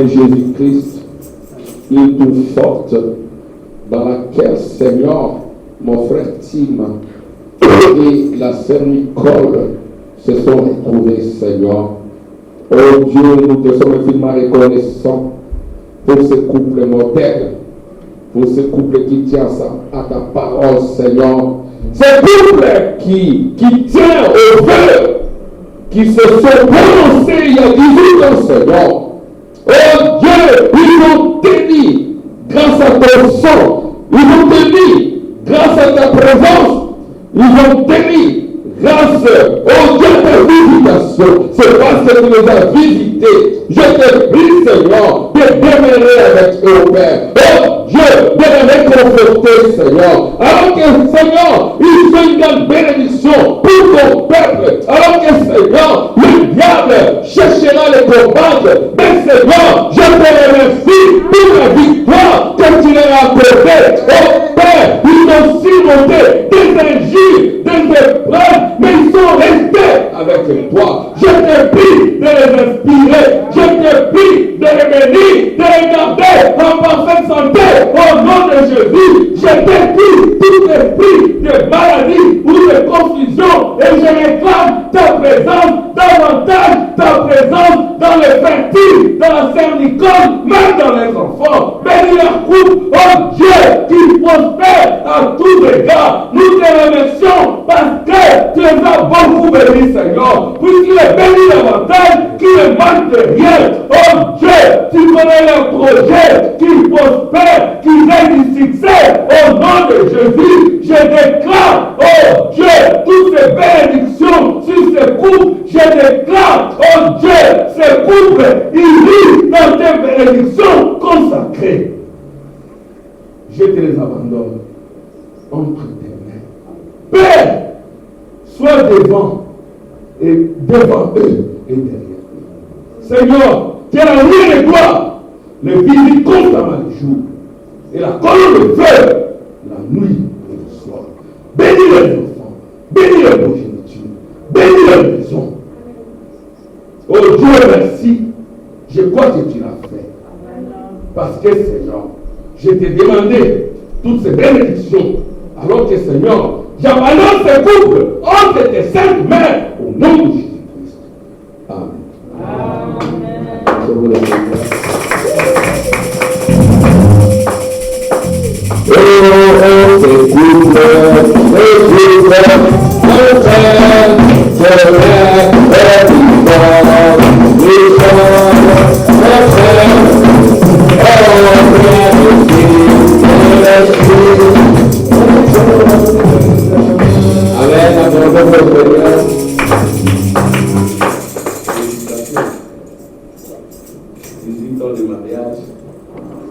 Jésus-Christ, une tour forte dans laquelle, Seigneur, mon frère Tim et la sœur Nicole se sont retrouvés, Seigneur. Oh Dieu, nous te sommes infiniment reconnaissants pour ce couple modèle, pour ce couple qui tient à ta parole, Seigneur. Ces couples qui tiennent au feu, qui se sont prononcés il y a 18 ans, Seigneur. Oh Dieu, ils ont tenu grâce à ton sang. Ils ont tenu grâce à ta présence. Ils ont tenu grâce, oh Dieu, à ta visitation. C'est parce que tu nous as visités. Je te prie, Seigneur, de demeurer avec eux, Père. Oh Dieu, de les réconforter, Seigneur. Alors que, Seigneur, ils sont une grande bénédiction pour ton peuple. Alors que, Seigneur, le diable cherchera les combattre. Mais, Seigneur, je te remercie pour la victoire que tu leur as accordée. Oh Père, ils ont surmonté des injures, des épreuves, mais ils sont restés avec toi. Je te prie de les inspirer. Je te prie de les bénir, de les garder en parfaite santé. Au nom de Jésus, je détruis tout esprit de maladie ou de confusion et je réclame ta présence davantage, ta présence dans les fertiles, dans la cernicole, même dans les enfants. Bénis leur couple, oh Dieu, qui prospère à tous égards. Nous te remercions parce que tu les as beaucoup bénis, Seigneur. Puisqu'il est béni davantage, qu'il ne manque de rien. Oh Dieu, tu connais leurs projets, qu'ils prospèrent, qu'ils aient du succès. Au nom de Jésus, je déclare, oh Dieu, toutes ces bénédictions sur ces couples. Je déclare, oh Dieu, ces couples, ils vivent dans tes bénédictions consacrées. Je te les abandonne entre tes mains. Père, sois devant eux et derrière eux. Seigneur, tu es la nuit de gloire, les visites constamment le jour, et la colonne de feu, la nuit et le soir. Bénis les enfants, bénis les progénitures, bénis les maisons. Oh Dieu, merci. Je crois que tu l'as fait. Parce que, Seigneur, je t'ai demandé toutes ces bénédictions, alors que, Seigneur, j'abandonne ces couples entre tes saintes mains au nom de Jésus-Christ. Amen. Amen. Je vous remercie. De mariage,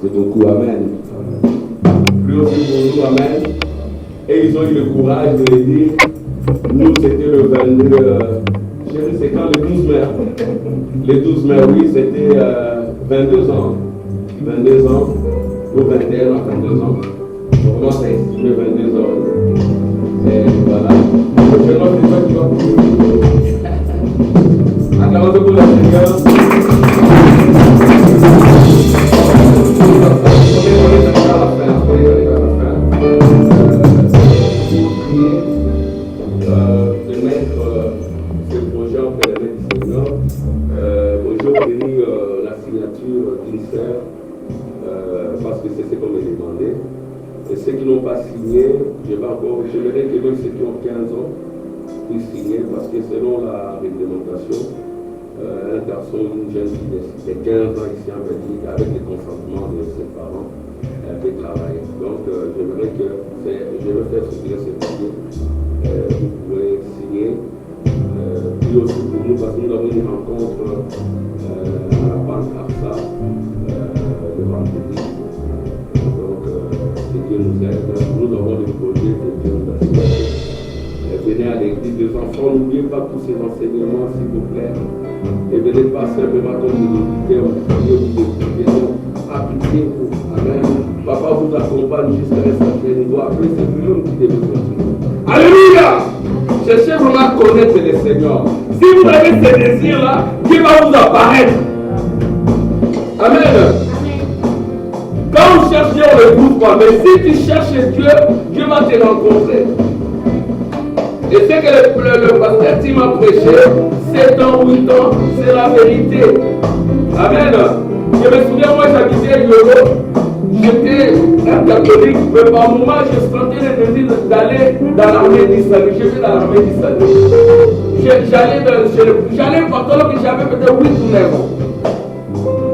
c'est beaucoup, amen. Plus aussi pour nous, amen. Et ils ont eu le courage de le dire. Nous, c'était le 22, c'est quand le 12 mai. Le 12 mai, oui, c'était 22 ans. 22 ans, ou 21 ans, 22 ans. On commence à estimer 22 ans. Et voilà. Prochainement, c'est toi qui vas pour acclamons pour le Seigneur. De mettre ce projet en fait avec le Seigneur. J'ai obtenu la signature d'une sœur parce que c'est ce qu'on m'a demandé. Et ceux qui n'ont pas signé, j'aimerais que même ceux qui ont 15 ans puissent signer parce que selon la réglementation, un garçon ou une jeune fille de 15 ans ici en Belgique, avec le consentement de ses parents, peut travailler. Donc, j'aimerais que je vais faire soutenir ce papier. Vous pouvez signer. Puis aussi pour nous, parce que nous avons une rencontre à la banque ARSA le vendredi. Donc, si Dieu nous aide, nous avons des projets de Dieu nous a signé. Venez à l'église, les enfants, n'oubliez pas tous ces enseignements, s'il vous plaît. Et venez pas simplement comme des auditeurs, appliquez-vous. Amen. Papa vous accompagne jusqu'à l'instant. Il doit appeler ce film qui devait continuer. Alléluia! Cherchez vraiment à connaître le Seigneur. Si vous avez ce désir-là, Dieu va vous apparaître. Amen. Quand on cherche Dieu, on ne le trouve pas. Mais si tu cherches Dieu, Dieu va te rencontrer. Et ce que le pasteur Tim a prêché, 7 ans, 8 ans, c'est la vérité. Amen. Je me souviens, moi j'habitais Yolo, j'étais un pas catholique, mais par moment, je sentais le désir d'aller dans l'armée d'Israël. Je vais dans l'armée d'Israël. J'allais pendant que j'avais peut-être 8 ou 9 ans.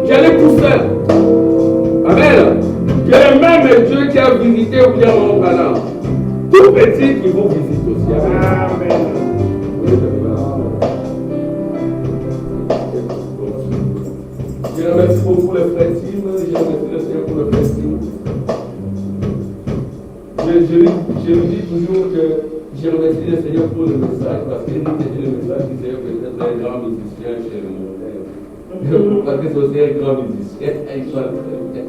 J'allais tout seul. Amen. Que même Dieu qui a visité ou bien mon canal, tout petit qui vous visite aussi. Amen. Je remercie beaucoup le frère Tim, je remercie le Seigneur pour le frère Tim. Je lui dis toujours que je remercie le Seigneur pour le message, parce qu'il nous dit le message du Seigneur peut-être un grand musicien chez le monde. Parce que c'est aussi un grand musicien, il chante très bien.